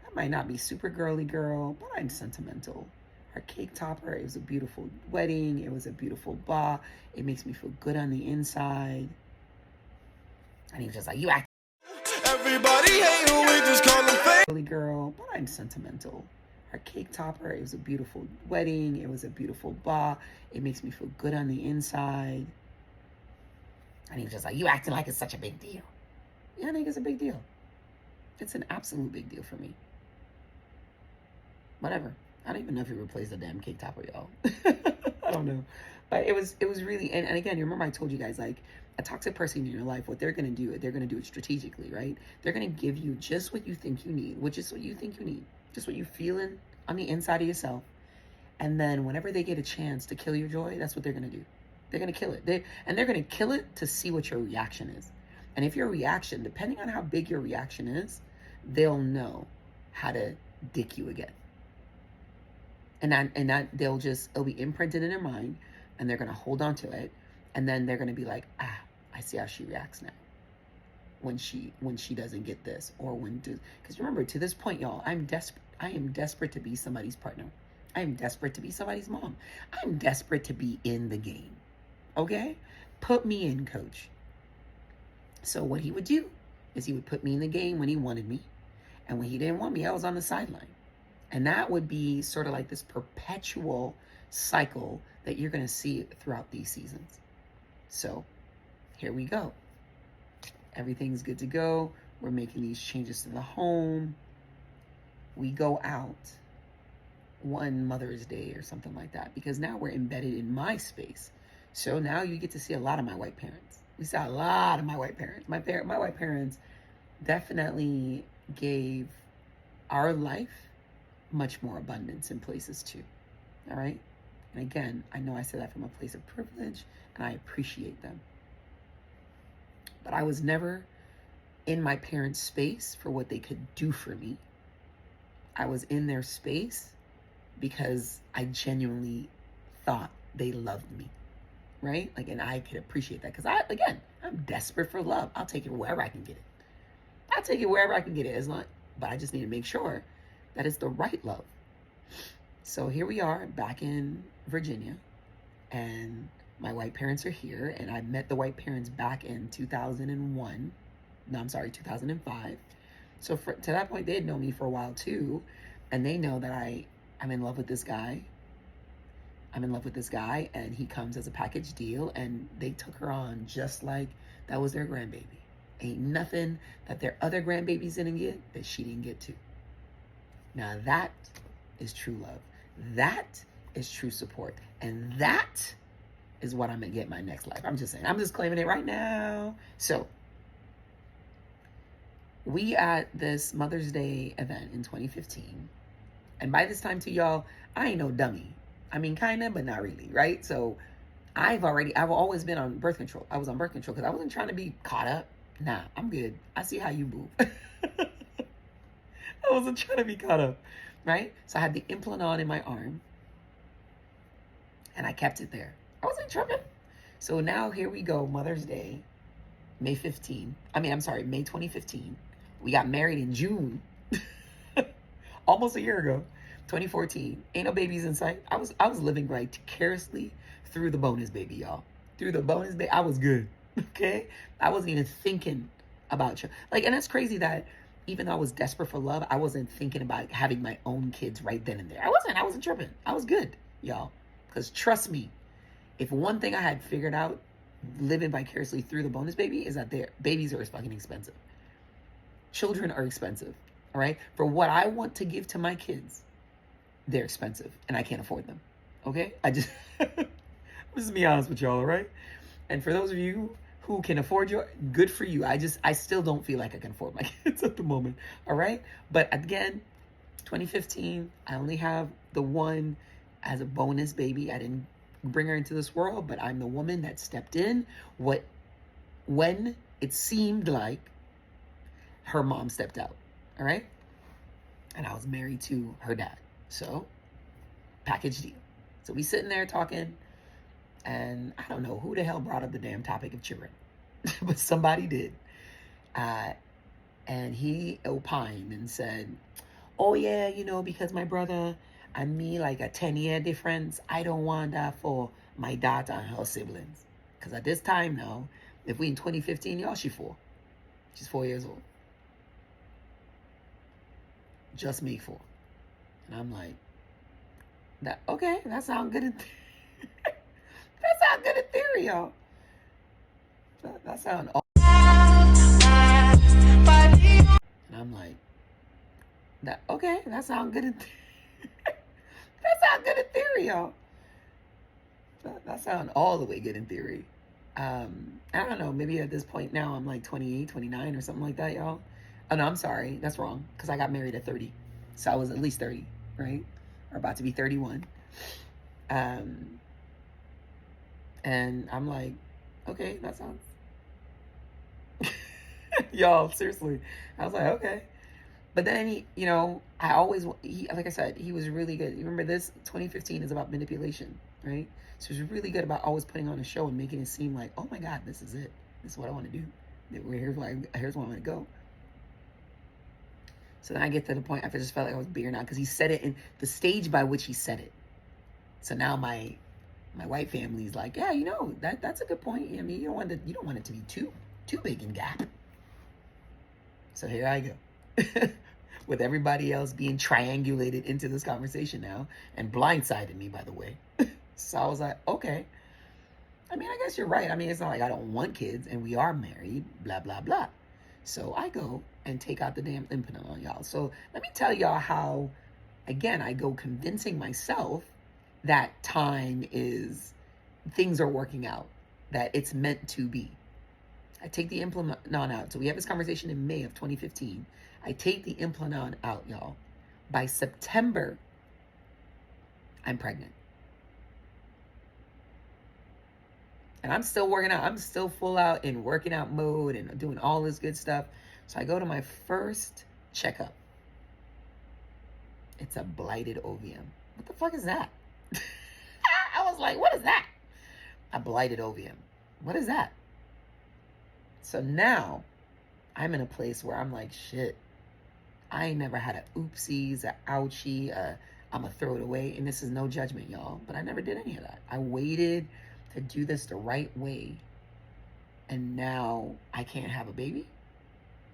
I might not be super girly girl, but I'm sentimental. Our cake topper, it was a beautiful wedding. It was a beautiful bar. It makes me feel good on the inside. And he was just like, you act. Everybody hate who we just call them fake. Girly girl, but I'm sentimental. Our cake topper, it was a beautiful wedding. It was a beautiful bar. It makes me feel good on the inside. And he was just like, you acting like it's such a big deal. Yeah, I think it's a big deal. It's an absolute big deal for me. Whatever. I don't even know if he replaced the damn cake topper, y'all. I don't know. But it was really, and again, you remember I told you guys, like, a toxic person in your life, what they're going to do, they're going to do it strategically, right? They're going to give you just what you think you need, which is what you think you need. Just what you're feeling on the inside of yourself. And then whenever they get a chance to kill your joy, that's what they're going to do. They're going to kill it. They're going to kill it to see what your reaction is. And if your reaction, depending on how big your reaction is, they'll know how to dick you again. And that it'll be imprinted in their mind, and they're going to hold on to it. And then they're going to be like, I see how she reacts now when she doesn't get this, or because remember, to this point, y'all, I am desperate to be somebody's partner. I am desperate to be somebody's mom. I'm desperate to be in the game. Okay? Put me in, coach. So what he would do is he would put me in the game when he wanted me. And when he didn't want me, I was on the sideline. And that would be sort of like this perpetual cycle that you're going to see throughout these seasons. So here we go. Everything's good to go. We're making these changes to the home. We go out one Mother's Day or something like that, because now we're embedded in my space. So now you get to see a lot of my white parents. We saw a lot of my white parents. My white parents definitely gave our life much more abundance in places too. All right? And again, I know I say that from a place of privilege, and I appreciate them. But I was never in my parents' space for what they could do for me. I was in their space because I genuinely thought they loved me, right? Like, and I could appreciate that because I'm desperate for love. I'll take it wherever I can get it. But I just need to make sure that it's the right love. So here we are back in Virginia, and my white parents are here, and I met the white parents back in 2005. So to that point, they had known me for a while too, and they know that I'm in love with this guy. And he comes as a package deal, and they took her on just like that was their grandbaby. Ain't nothing that their other grandbabies didn't get that she didn't get too. Now that is true love. That is true support. And that is what I'm going to get my next life. I'm just saying. I'm just claiming it right now. So we at this Mother's Day event in 2015. And by this time too, y'all, I ain't no dummy. I mean, kind of, but not really, right? So I've always been on birth control. I was on birth control because I wasn't trying to be caught up. Nah, I'm good. I see how you move. I wasn't trying to be caught up. right? So I had the implant on in my arm and I kept it there. I wasn't tripping. So now here we go, Mother's Day, May 2015. We got married in June, almost a year ago, 2014. Ain't no babies in sight. I was living vicariously through the bonus baby, y'all. Through the bonus baby, I was good, okay? I wasn't even thinking about you. Like, and that's crazy that even though I was desperate for love, I wasn't thinking about having my own kids right then and there. I wasn't tripping. I was good, y'all. Because trust me, if one thing I had figured out living vicariously through the bonus baby is that their babies are fucking expensive. Children are expensive, all right? For what I want to give to my kids, they're expensive and I can't afford them, okay? Just be honest with y'all, all right? And for those of you who can afford your, good for you. I still don't feel like I can afford my kids at the moment, all right? But again, 2015, I only have the one as a bonus baby. I didn't bring her into this world, but I'm the woman that stepped in when it seemed like her mom stepped out, all right? And I was married to her dad. So, package deal. So we sitting there talking, and I don't know who the hell brought up the damn topic of children, but somebody did. And he opined and said, oh yeah, because my brother and me like a 10-year difference, I don't want that for my daughter and her siblings. Because at this time now, if we in 2015, y'all, she's 4. She's 4 years old. Just me 4. And I'm like, okay, that sounds good in that sounds good in theory, y'all. That sounds and I'm like, okay, that sounds good in that sounds good in theory, y'all. That sounds all the way good in theory. I don't know, maybe at this point now I'm like 28, 29 or something like that, y'all. Oh no, I'm sorry, that's wrong, because I got married at 30. So I was at least 30, right? Or about to be 31. And I'm like, okay, that sounds y'all, seriously. I was like, okay. But then like I said, he was really good. You remember this 2015 is about manipulation, right? So he was really good about always putting on a show and making it seem like, oh my God, this is it. This is what I want to do. Here's where I want to go. So then I get to the point, I just felt like I was being out because he said it in the stage by which he said it. So now my white family's like, yeah, that's a good point. I mean, you don't want it to be too big in gap. So here I go. With everybody else being triangulated into this conversation now and blindsided me, by the way. So I was like, okay. I mean, I guess you're right. I mean, it's not like I don't want kids and we are married, blah, blah, blah. So I go and take out the damn implant on y'all. So let me tell y'all how, again, I go convincing myself that things are working out, that it's meant to be. I take the implant out. So we have this conversation in May of 2015. I take the implant out, y'all. By September, I'm pregnant. And I'm still working out. I'm still full out in working out mode and doing all this good stuff. So I go to my first checkup. It's a blighted ovum. What the fuck is that? I was like, what is that? A blighted ovum. What is that? So now I'm in a place where I'm like, shit, I ain't never had a oopsies, a ouchie, I'm gonna throw it away. And this is no judgment, y'all, but I never did any of that. I waited to do this the right way. And now I can't have a baby?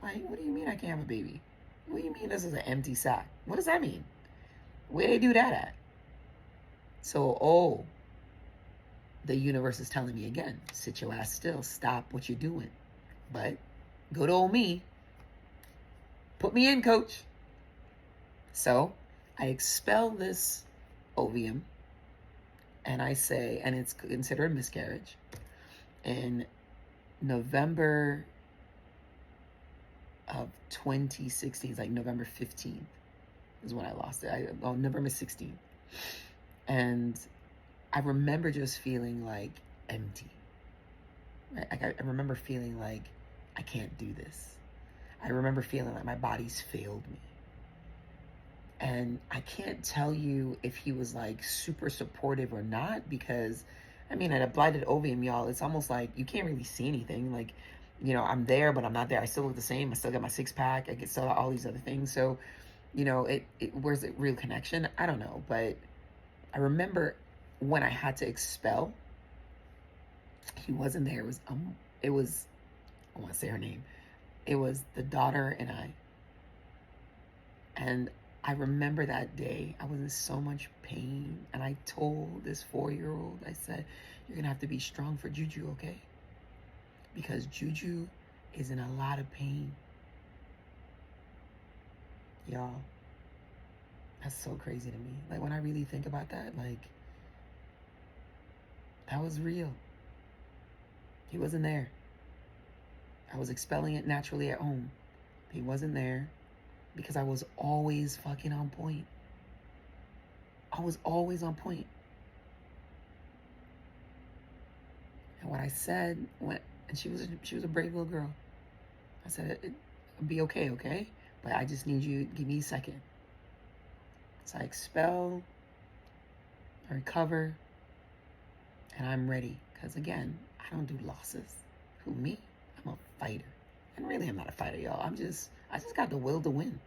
Like, what do you mean I can't have a baby? What do you mean this is an empty sack? What does that mean? Where they do that at? So, the universe is telling me again, sit your ass still, stop what you're doing. But good old me, put me in, coach. So I expel this ovum and I say, and it's considered a miscarriage. In November of 2016, it's like November 15th is when I lost it. November 16th. And I remember just feeling like empty. Right? I remember feeling like I can't do this. I remember feeling like my body's failed me. And I can't tell you if he was like super supportive or not, because I mean, at a blighted ovum, y'all, it's almost like you can't really see anything. Like, you know, I'm there, but I'm not there. I still look the same. I still got my six pack. I get still all these other things. So, you know, where's the real connection? I don't know. But I remember when I had to expel, he wasn't there. It was, I want to say her name. It was the daughter and I. And I remember that day, I was in so much pain. And I told this 4-year-old, I said, you're going to have to be strong for Juju, okay? Because Juju is in a lot of pain. Y'all, that's so crazy to me. Like, when I really think about that, like, that was real. He wasn't there. I was expelling it naturally at home. He wasn't there because I was always fucking on point. I was always on point. And what I said, and she was a brave little girl. I said, it'll be okay, okay? But I just need you to give me a second. So I expel, I recover, and I'm ready. Because again, I don't do losses. Who, me? I'm a fighter. And really, I'm not a fighter, y'all. I just got the will to win.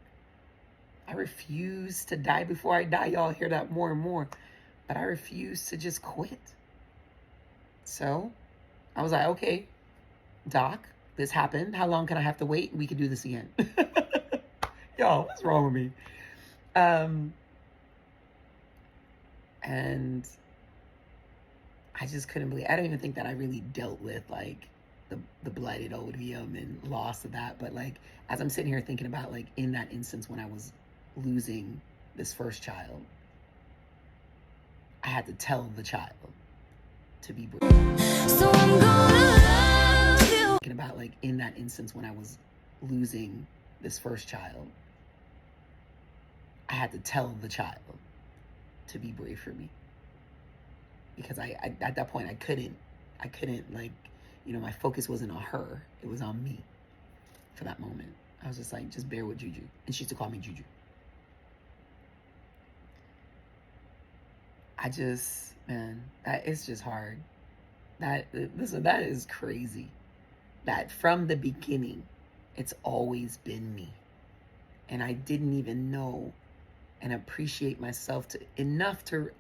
I refuse to die before I die. Y'all hear that more and more. But I refuse to just quit. So I was like, okay, Doc, this happened. How long can I have to wait? We could do this again. Y'all, what's wrong with me? And I just couldn't believe, I don't even think that I really dealt with like the blighted odium and loss of that. But like, as I'm sitting here thinking about like in that instance when I was losing this first child, I had to tell the child to be brave. So I'm gonna love you. Thinking about like in that instance when I was losing this first child, I had to tell the child to be brave for me. Because I at that point I couldn't like, you know, my focus wasn't on her, it was on me for that moment. I was just like, just bear with Juju. And she used to call me Juju. Man, that is just hard. Listen, that is crazy. That from the beginning, it's always been me. And I didn't even know and appreciate myself enough to,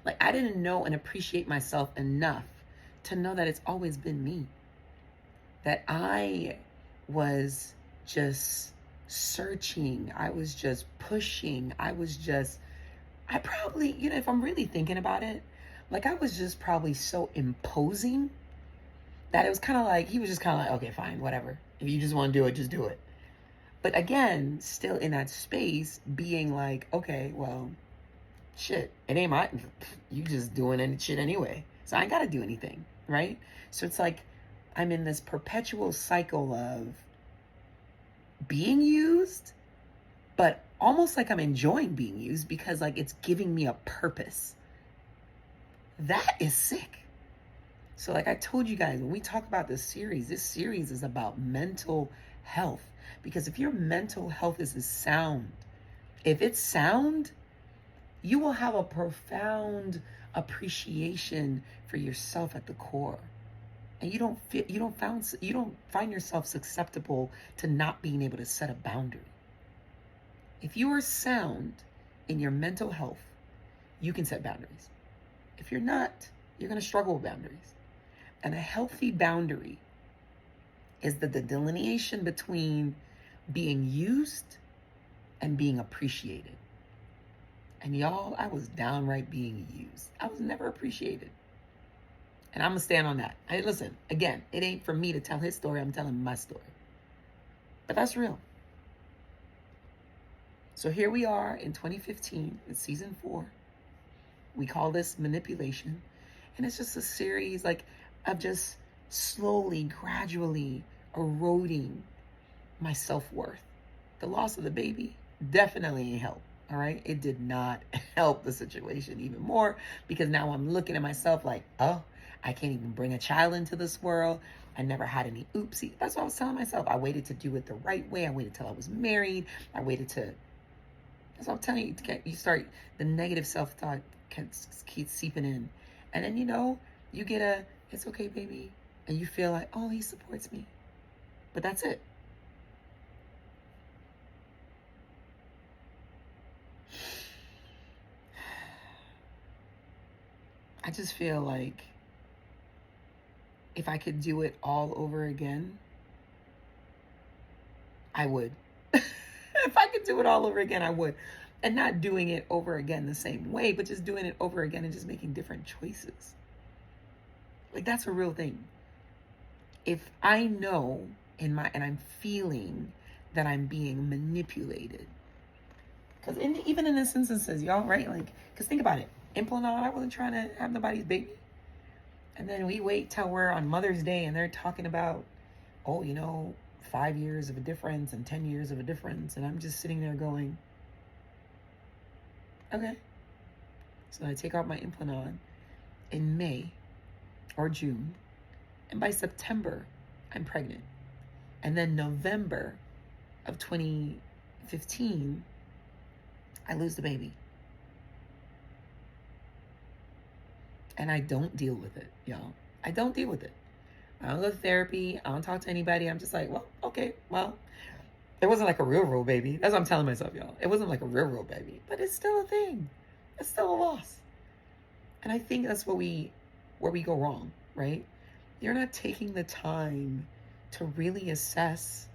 like, I didn't know and appreciate myself enough to know that it's always been me. That I was just searching. I was just pushing. I probably, you know, if I'm really thinking about it, like I was just probably so imposing that it was kind of like, he was just kind of like, okay, fine, whatever. If you just want to do it, just do it. But again, still in that space, being like, okay, well, shit, it ain't you just doing any shit anyway. So I ain't got to do anything, right? So it's like, I'm in this perpetual cycle of being used, but almost like I'm enjoying being used because like it's giving me a purpose. That is sick. So like I told you guys, when we talk about this series is about mental health. Because if your mental health is sound, if it's sound, you will have a profound appreciation for yourself at the core. And you don't find yourself susceptible to not being able to set a boundary. If you are sound in your mental health, you can set boundaries. If you're not, you're going to struggle with boundaries. And a healthy boundary is the delineation between being used and being appreciated. And y'all, I was downright being used. I was never appreciated. And I'm going to stand on that. Hey, listen, again, it ain't for me to tell his story. I'm telling my story. But that's real. So here we are in 2015, in season 4. We call this manipulation. And it's just a series like of just slowly, gradually eroding my self-worth. The loss of the baby definitely ain't help. All right. It did not help the situation even more because now I'm looking at myself like, oh, I can't even bring a child into this world. I never had any oopsie. That's what I was telling myself. I waited to do it the right way. I waited till I was married. I waited to That's what I'm telling you. You start, the negative self-talk keeps seeping in. And then, you get a, it's okay, baby. And you feel like, oh, he supports me. But that's it. I just feel like if I could do it all over again, I would. If I could do it all over again, I would. And not doing it over again the same way, but just doing it over again and just making different choices. Like, that's a real thing. If I know and I'm feeling that I'm being manipulated, because even in this instances, y'all, right? Like, because think about it. In Planade, I wasn't trying to have nobody's baby. And then we wait till we're on Mother's Day and they're talking about, 5 years of a difference and 10 years of a difference. And I'm just sitting there going, okay. So I take out my implant in May or June. And by September, I'm pregnant. And then November of 2015, I lose the baby. And I don't deal with it, y'all. I don't deal with it. I don't go to therapy. I don't talk to anybody. I'm just like, well, okay, well, it wasn't like a real baby. That's what I'm telling myself, y'all. It wasn't like a real baby, but it's still a thing. It's still a loss. And I think that's where we go wrong, right? You're not taking the time to really assess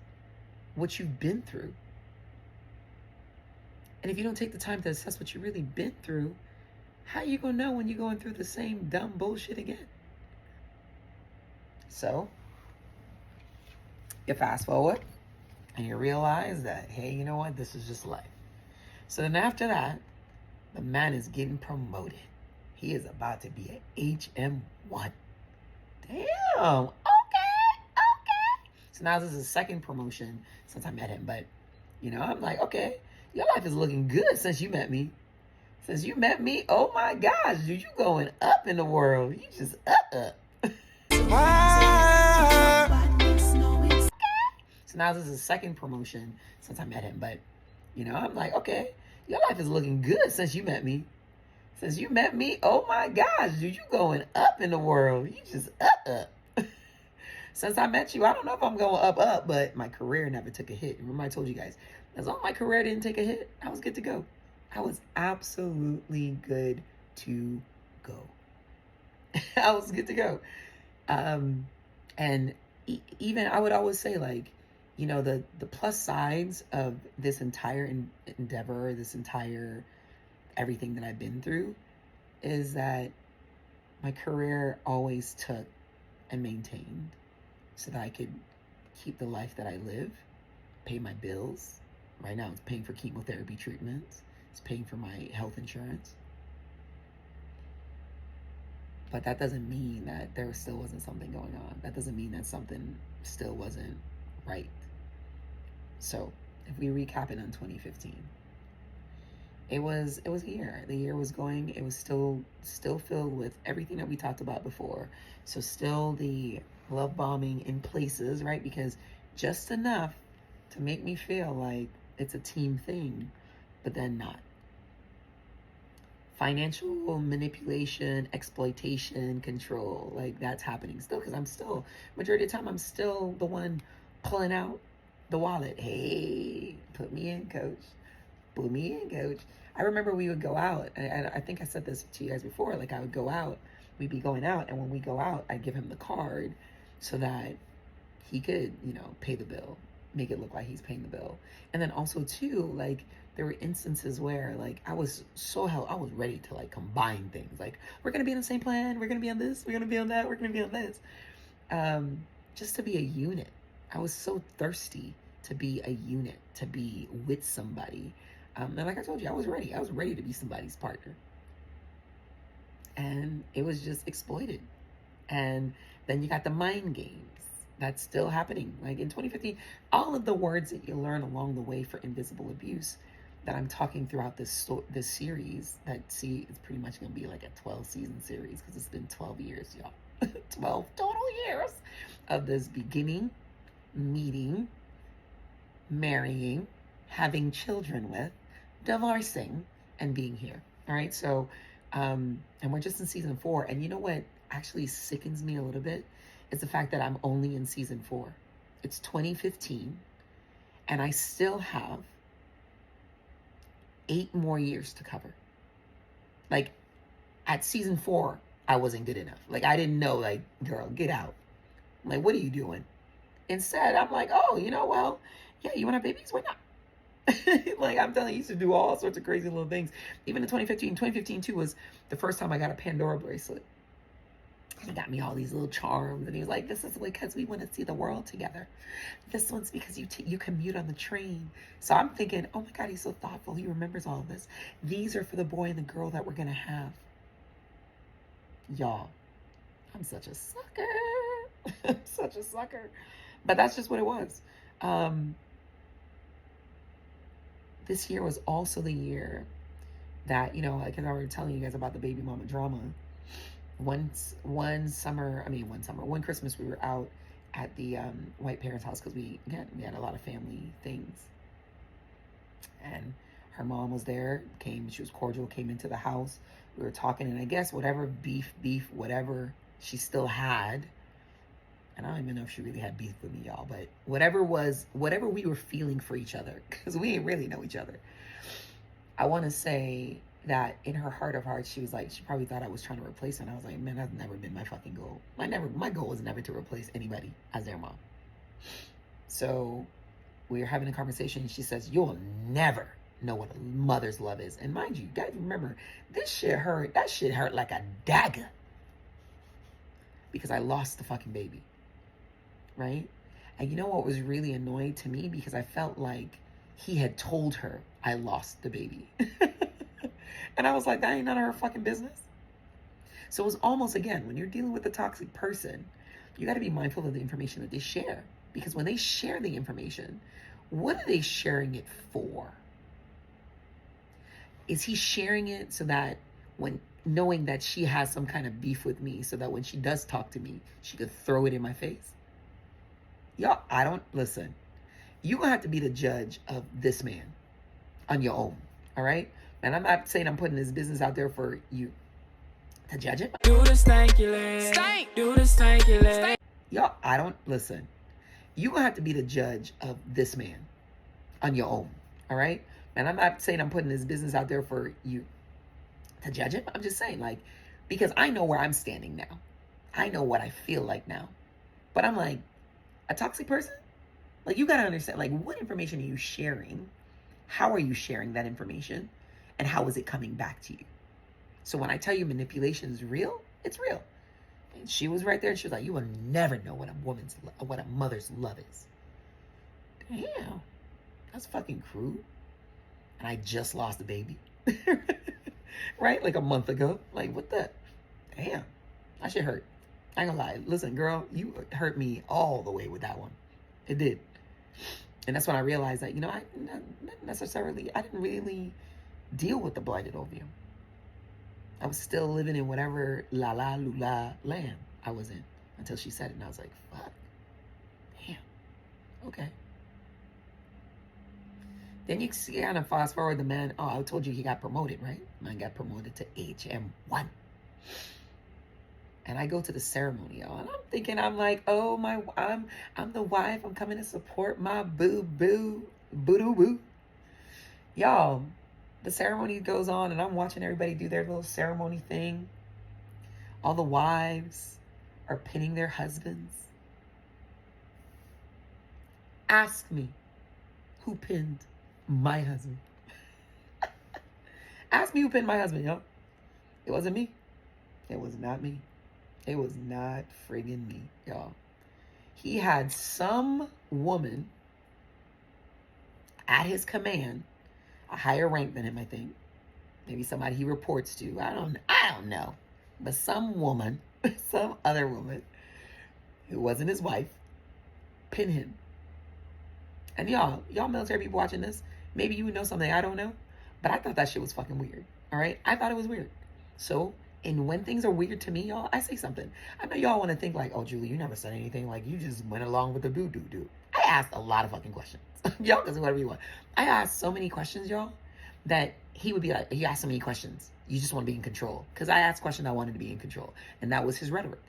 what you've been through. And if you don't take the time to assess what you've really been through, how you gonna know when you're going through the same dumb bullshit again? So, you fast forward and you realize that, hey, you know what? This is just life. So then after that, the man is getting promoted. He is about to be an HM1. Damn. Okay. So now this is the second promotion since I met him. But, I'm like, okay, your life is looking good since you met me. Since you met me, oh my gosh, dude, you going up in the world. You just up. So now this is the second promotion since I met him. But, I'm like, okay, your life is looking good since you met me. Since you met me, oh my gosh, dude, you going up in the world. You just up. Since I met you, I don't know if I'm going up, but my career never took a hit. Remember I told you guys, as long as my career didn't take a hit, I was good to go. I was absolutely good to go. I was good to go. And even I would always say, like, the plus sides of this entire endeavor, this entire everything that I've been through, is that my career always took and maintained so that I could keep the life that I live, pay my bills. Right now it's paying for chemotherapy treatments. It's paying for my health insurance. But that doesn't mean that there still wasn't something going on. That doesn't mean that something still wasn't right. So if we recap it on 2015, it was a year. The year was going, it was still filled with everything that we talked about before. So still the love bombing in places, right? Because just enough to make me feel like it's a team thing, but then not. Financial manipulation, exploitation, control, like that's happening still, because I'm still, majority of the time, I'm still the one pulling out the wallet. Hey, put me in, coach. Put me in, coach. I remember we would go out, and I think I said this to you guys before, like I would go out, we'd be going out, and when we go out, I'd give him the card so that he could, pay the bill, make it look like he's paying the bill. And then also too, like, there were instances where, like, I was ready to, like, combine things. Like, we're going to be in the same plan. We're going to be on this. We're going to be on that. We're going to be on this. Just to be a unit. I was so thirsty to be a unit, to be with somebody. And like I told you, I was ready. I was ready to be somebody's partner. And it was just exploited. And then you got the mind games. That's still happening. Like in 2015, all of the words that you learn along the way for invisible abuse that I'm talking throughout this series, it's pretty much going to be like a 12-season series because it's been 12 years, y'all. 12 total years of this beginning, meeting, marrying, having children with, divorcing and being here. All right. So, and we're just in season 4. And you know what actually sickens me a little bit is the fact that I'm only in season 4. It's 2015 and I still have 8 more years to cover. Like at season 4, I wasn't good enough. Like I didn't know, like, girl, get out. I'm like, what are you doing? Instead, I'm like, oh, you know, well, yeah, you want to have babies? Why not? Like I'm telling you, I used to do all sorts of crazy little things. Even in 2015 too was the first time I got a Pandora bracelet. He got me all these little charms, and he was like, "This is because we want to see the world together. This one's because you commute on the train." So I'm thinking, oh my God, he's so thoughtful. He remembers all of this. These are for the boy and the girl that we're gonna have. Y'all, I'm such a sucker. I'm such a sucker. But that's just what it was. This year was also the year that, you know, like I was telling you guys about the baby mama drama. One Christmas we were out at the white parents' house because we had a lot of family things. And her mom was there, she was cordial, came into the house. We were talking, and I guess whatever beef, whatever she still had, and I don't even know if she really had beef with me, y'all, but whatever we were feeling for each other, because we didn't really know each other. I want to say that in her heart of hearts, she was like, she probably thought I was trying to replace her. And I was like, man, that's never been my fucking goal. My goal was never to replace anybody as their mom. So we were having a conversation, and she says, you'll never know what a mother's love is. And mind you, guys, remember, that shit hurt like a dagger. Because I lost the fucking baby. Right? And you know what was really annoying to me? Because I felt like he had told her I lost the baby. And I was like, that ain't none of her fucking business. So it was almost, again, when you're dealing with a toxic person, you got to be mindful of the information that they share. Because when they share the information, what are they sharing it for? Is he sharing it so that knowing that she has some kind of beef with me, so that when she does talk to me, she could throw it in my face? Y'all, listen, you're going to have to be the judge of this man on your own. All right? And I'm not saying I'm putting this business out there for you to judge it. Do the stanky leg. Stank. Do the stanky leg. Y'all, listen, you're going to have to be the judge of this man on your own. All right? And I'm not saying I'm putting this business out there for you to judge it. I'm just saying, like, because I know where I'm standing now. I know what I feel like now. But I'm like, a toxic person? Like, you got to understand, like, what information are you sharing? How are you sharing that information? And how is it coming back to you? So when I tell you manipulation is real, it's real. And she was right there, and she was like, you will never know what a mother's love is. Damn. That's fucking crude. And I just lost a baby. Right? Like a month ago. Like, what the? Damn. That shit hurt. I ain't gonna lie. Listen, girl, you hurt me all the way with that one. It did. And that's when I realized that, you know, I didn't really deal with the blighted ovum. I was still living in whatever lula land I was in until she said it. And I was like, fuck. Damn. Okay. Then you see, kind of fast forward the man. Oh, I told you he got promoted, right? Man got promoted to HM1. And I go to the ceremony, y'all. And I'm thinking, I'm like, oh, I'm the wife. I'm coming to support my boo-doo-boo. Y'all, the ceremony goes on, and I'm watching everybody do their little ceremony thing. All the wives are pinning their husbands. Ask me who pinned my husband. Ask me who pinned my husband, yo. It wasn't me. It was not me. It was not friggin' me, y'all. He had some woman at his command, a higher rank than him, I think. Maybe somebody he reports to. I don't know. But some woman, some other woman who wasn't his wife, pinned him. And y'all military people watching this, maybe you know something I don't know, but I thought that shit was fucking weird. All right? I thought it was weird. So, and when things are weird to me, y'all, I say something. I know y'all want to think like, oh, Julie, you never said anything. Like, you just went along with the do. I asked a lot of fucking questions. Y'all can say whatever you want. I asked so many questions, y'all. that he would be like, he asked so many questions. You just want to be in control. Because I asked questions, I wanted to be in control. And that was his rhetoric.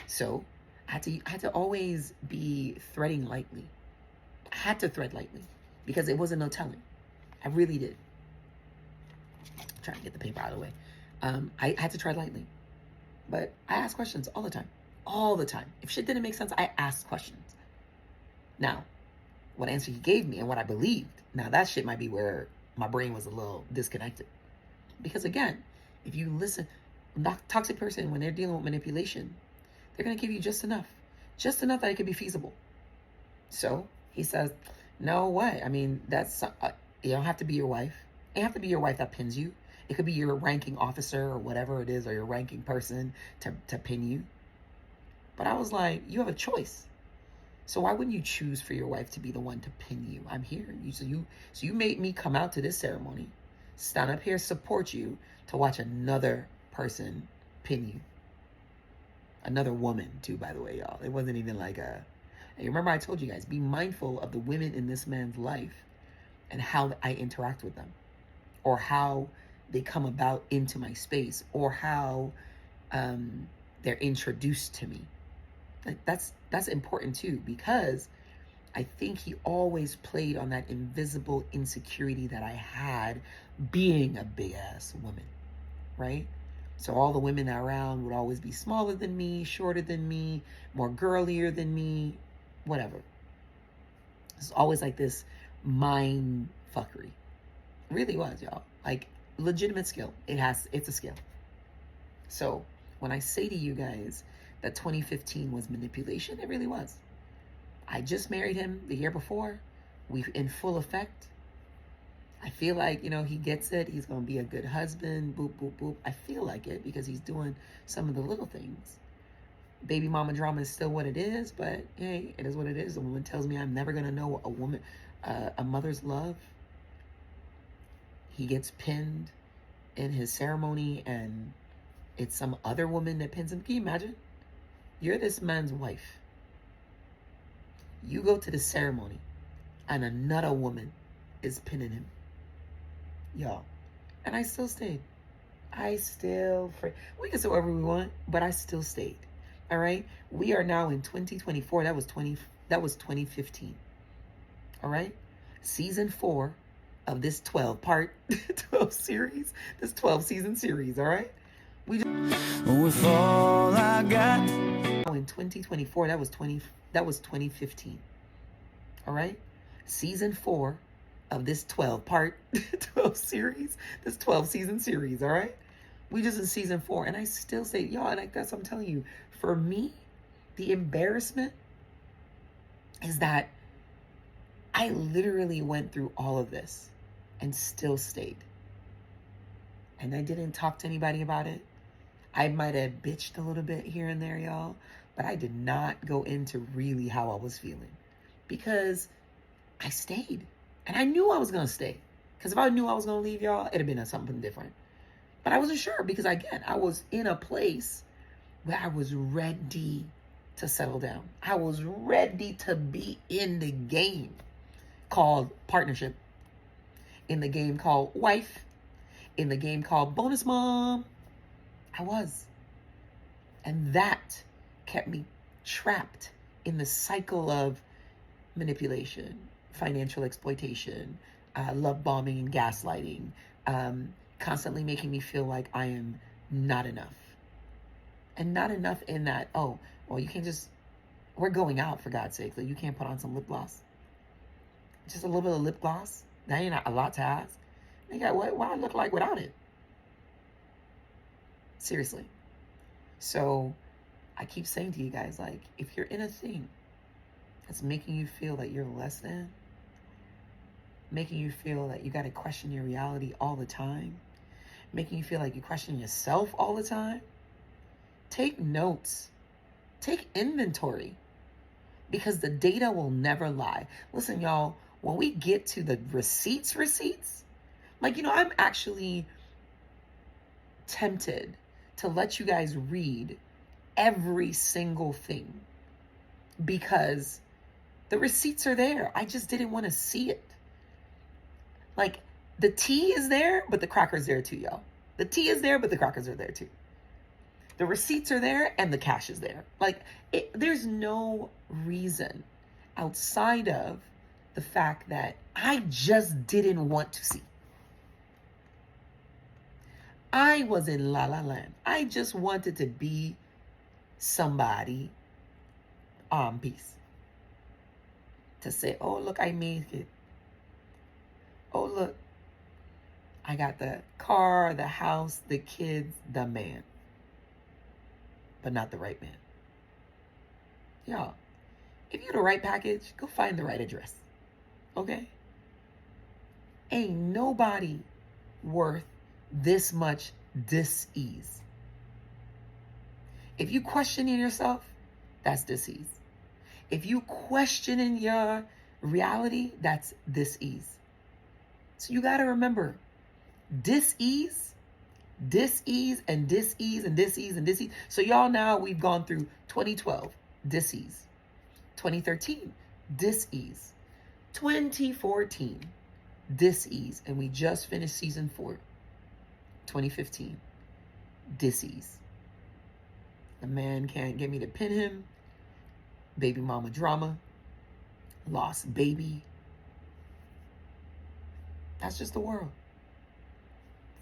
So I had to always be threading lightly. I had to thread lightly because it wasn't no telling. I really did. I'm trying to get the paper out of the way. I had to tread lightly. But I asked questions all the time. All the time. If shit didn't make sense, I asked questions. Now, what answer he gave me and what I believed, now that shit might be where my brain was a little disconnected. Because again, if you listen, toxic person, when they're dealing with manipulation, they're going to give you just enough that it could be feasible. So he says, no way. I mean, that's, you don't have to be your wife. It have to be your wife that pins you. It could be your ranking officer or whatever it is, or your ranking person to pin you. But I was like, you have a choice. So why wouldn't you choose for your wife to be the one to pin you? I'm here. So you made me come out to this ceremony, stand up here, support you, to watch another person pin you. Another woman too, by the way, y'all. It wasn't even like a... And remember I told you guys, be mindful of the women in this man's life and how I interact with them, or how they come about into my space, or how they're introduced to me. Like that's important too, because I think he always played on that invisible insecurity that I had being a big ass woman, right? So all the women around would always be smaller than me, shorter than me, more girlier than me, whatever. It's always like this mind fuckery. It really was, y'all. Like, legitimate skill. It's a skill. So when I say to you guys that 2015 was manipulation, it really was. I just married him the year before. We in full effect. I feel like, he gets it. He's going to be a good husband. Boop, boop, boop. I feel like it because he's doing some of the little things. Baby mama drama is still what it is, but hey, it is what it is. A woman tells me I'm never going to know a mother's love. He gets pinned in his ceremony and it's some other woman that pins him. Can you imagine? You're this man's wife. You go to the ceremony and another woman is pinning him. Y'all. And I still stayed. We can say whatever we want, but I still stayed. All right? We are now in 2024. That was 2015. All right? Season 4 of this 12 series, this 12 season series, all right? With all I got. In 2024, that was 2015. All right? Season 4 of this 12 series, this 12 season series, all right? We just in season 4, and I still say, y'all, and that's what I'm telling you. For me, the embarrassment is that I literally went through all of this and still stayed. And I didn't talk to anybody about it. I might have bitched a little bit here and there, y'all, but I did not go into really how I was feeling because I stayed. And I knew I was going to stay. Because if I knew I was going to leave, y'all, it'd have been something different. But I wasn't sure because, again, I was in a place where I was ready to settle down. I was ready to be in the game called partnership, in the game called wife, in the game called bonus mom. I was. And that kept me trapped in the cycle of manipulation, financial exploitation, love bombing and gaslighting, constantly making me feel like I am not enough. And not enough in that, oh, well, you can't just, we're going out for God's sake. Like, you can't put on some lip gloss. Just a little bit of lip gloss. That ain't a lot to ask. Nigga, what I look like without it? Seriously. So I keep saying to you guys, like, if you're in a thing that's making you feel that you're less than, making you feel that you got to question your reality all the time, making you feel like you question yourself all the time, take notes, take inventory, because the data will never lie. Listen, y'all, when we get to the receipts, like, I'm actually tempted to let you guys read every single thing because the receipts are there. I just didn't want to see it. Like, The tea is there, but the cracker's there too, y'all. The tea is there, but the crackers are there too. The receipts are there and the cash is there. Like, there's no reason outside of the fact that I just didn't want to see. I was in La La Land. I just wanted to be somebody peace. To say, oh, look, I made it. Oh, look, I got the car, the house, the kids, the man. But not the right man. Y'all, if you're the right package, go find the right address. Okay? Ain't nobody worth this much dis-ease. If you questioning yourself, that's dis-ease. If you questioning your reality, that's dis-ease. So you got to remember, dis-ease, dis-ease, and dis-ease, and dis-ease, and dis-ease. So y'all, now we've gone through 2012, dis-ease. 2013, dis-ease. 2014, dis-ease. And we just finished season 4. 2015, dis-ease. The man can't get me to pin him. Baby mama drama. Lost baby. That's just the world.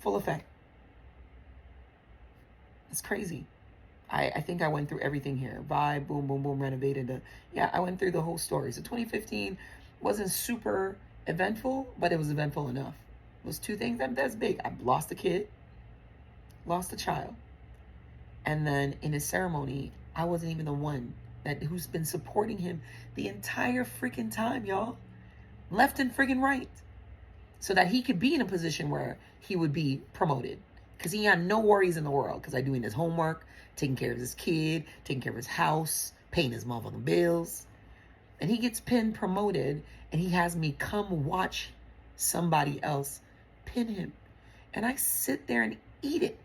Full effect. It's crazy. I think I went through everything here. Vibe, boom, boom, boom, renovated. I went through the whole story. So 2015 wasn't super eventful, but it was eventful enough. It was 2 things that's big. I lost a kid, lost a child. And then in his ceremony, I wasn't even the one who's been supporting him the entire freaking time, y'all. Left and freaking right. So that he could be in a position where he would be promoted. Because he had no worries in the world. Because I'm doing his homework, taking care of his kid, taking care of his house, paying his motherfucking bills. And he gets pinned, promoted, and he has me come watch somebody else pin him. And I sit there and eat it.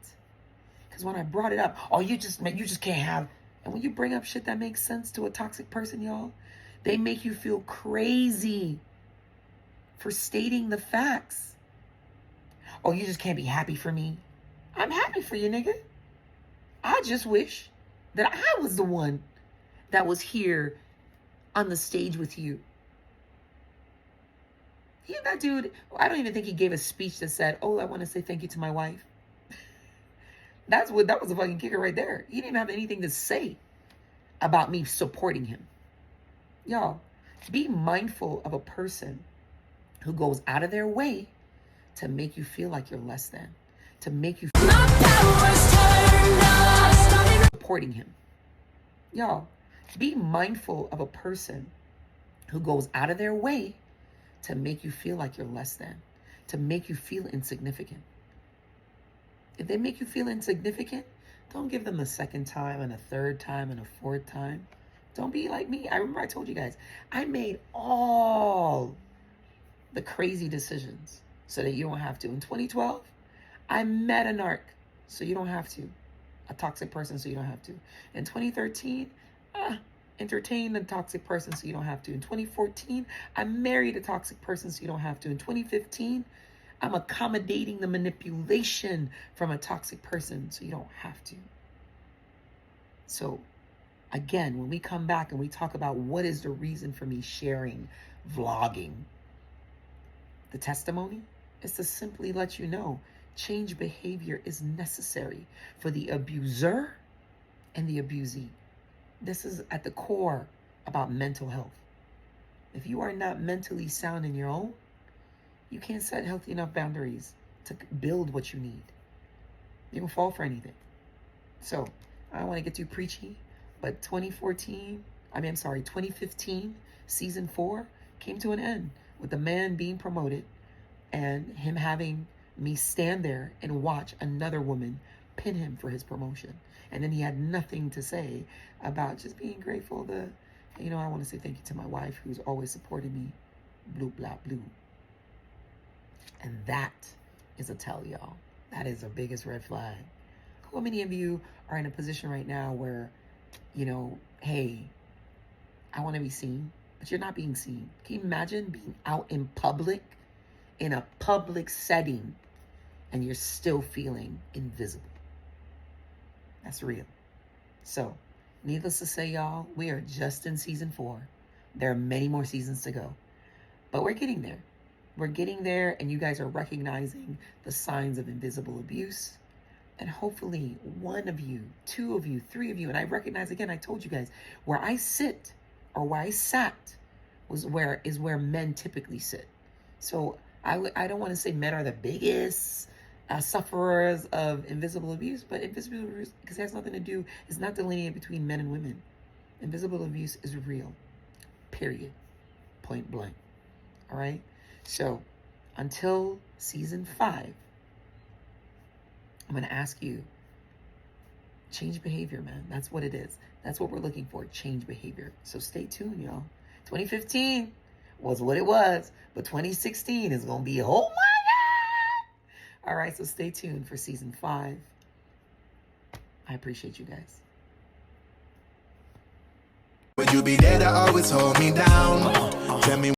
Because when I brought it up, oh, you just can't have. And when you bring up shit that makes sense to a toxic person, y'all, they make you feel crazy for stating the facts. Oh, you just can't be happy for me. I'm happy for you, nigga. I just wish that I was the one that was here on the stage with you. That dude, I don't even think he gave a speech that said, oh, I want to say thank you to my wife. That was a fucking kicker right there. He didn't have anything to say about me supporting him. Y'all, be mindful of a person who goes out of their way to make you feel like you're less than, to make you feel supporting him. Y'all, be mindful of a person who goes out of their way to make you feel like you're less than, to make you feel insignificant. If they make you feel insignificant, don't give them a second time and a third time and a fourth time. Don't be like me. I remember I told you guys, I made all the crazy decisions so that you don't have to. In 2012, I met a narc, so you don't have to. A toxic person, so you don't have to. In 2013, entertain a toxic person, so you don't have to. In 2014, I married a toxic person, so you don't have to. In 2015, I'm accommodating the manipulation from a toxic person, so you don't have to. So, again, when we come back and we talk about what is the reason for me sharing, vlogging, the testimony is to simply let you know change behavior is necessary for the abuser and the abusee. This is at the core about mental health. If you are not mentally sound in your own, you can't set healthy enough boundaries to build what you need. You don't fall for anything. So, I don't want to get too preachy, but 2015, season 4 came to an end with the man being promoted and him having me stand there and watch another woman pin him for his promotion. And then he had nothing to say about just being grateful I want to say thank you to my wife who's always supported me, blue, blah, blue. And that is a tell, y'all. That is the biggest red flag. How many of you are in a position right now where, hey, I want to be seen, but you're not being seen? Can you imagine being out in public in a public setting and you're still feeling invisible. That's real. So, needless to say, y'all, we are just in season 4. There are many more seasons to go, but we're getting there. We're getting there, and you guys are recognizing the signs of invisible abuse. And hopefully 1 of you, 2 of you, 3 of you, and I recognize, again, I told you guys, where I sit or where I sat is where men typically sit. So I don't want to say men are the biggest sufferers of invisible abuse, but invisible abuse, because it has nothing to do, it's not delineated between men and women. Invisible abuse is real, period, point blank. All right? So until season 5, I'm going to ask you, change behavior, man. That's what it is. That's what we're looking for, change behavior. So stay tuned, y'all. 2015 was what it was, but 2016 is going to be, oh my God. All right, so stay tuned for season 5. I appreciate you guys. Would you be there to always hold me down? Tell me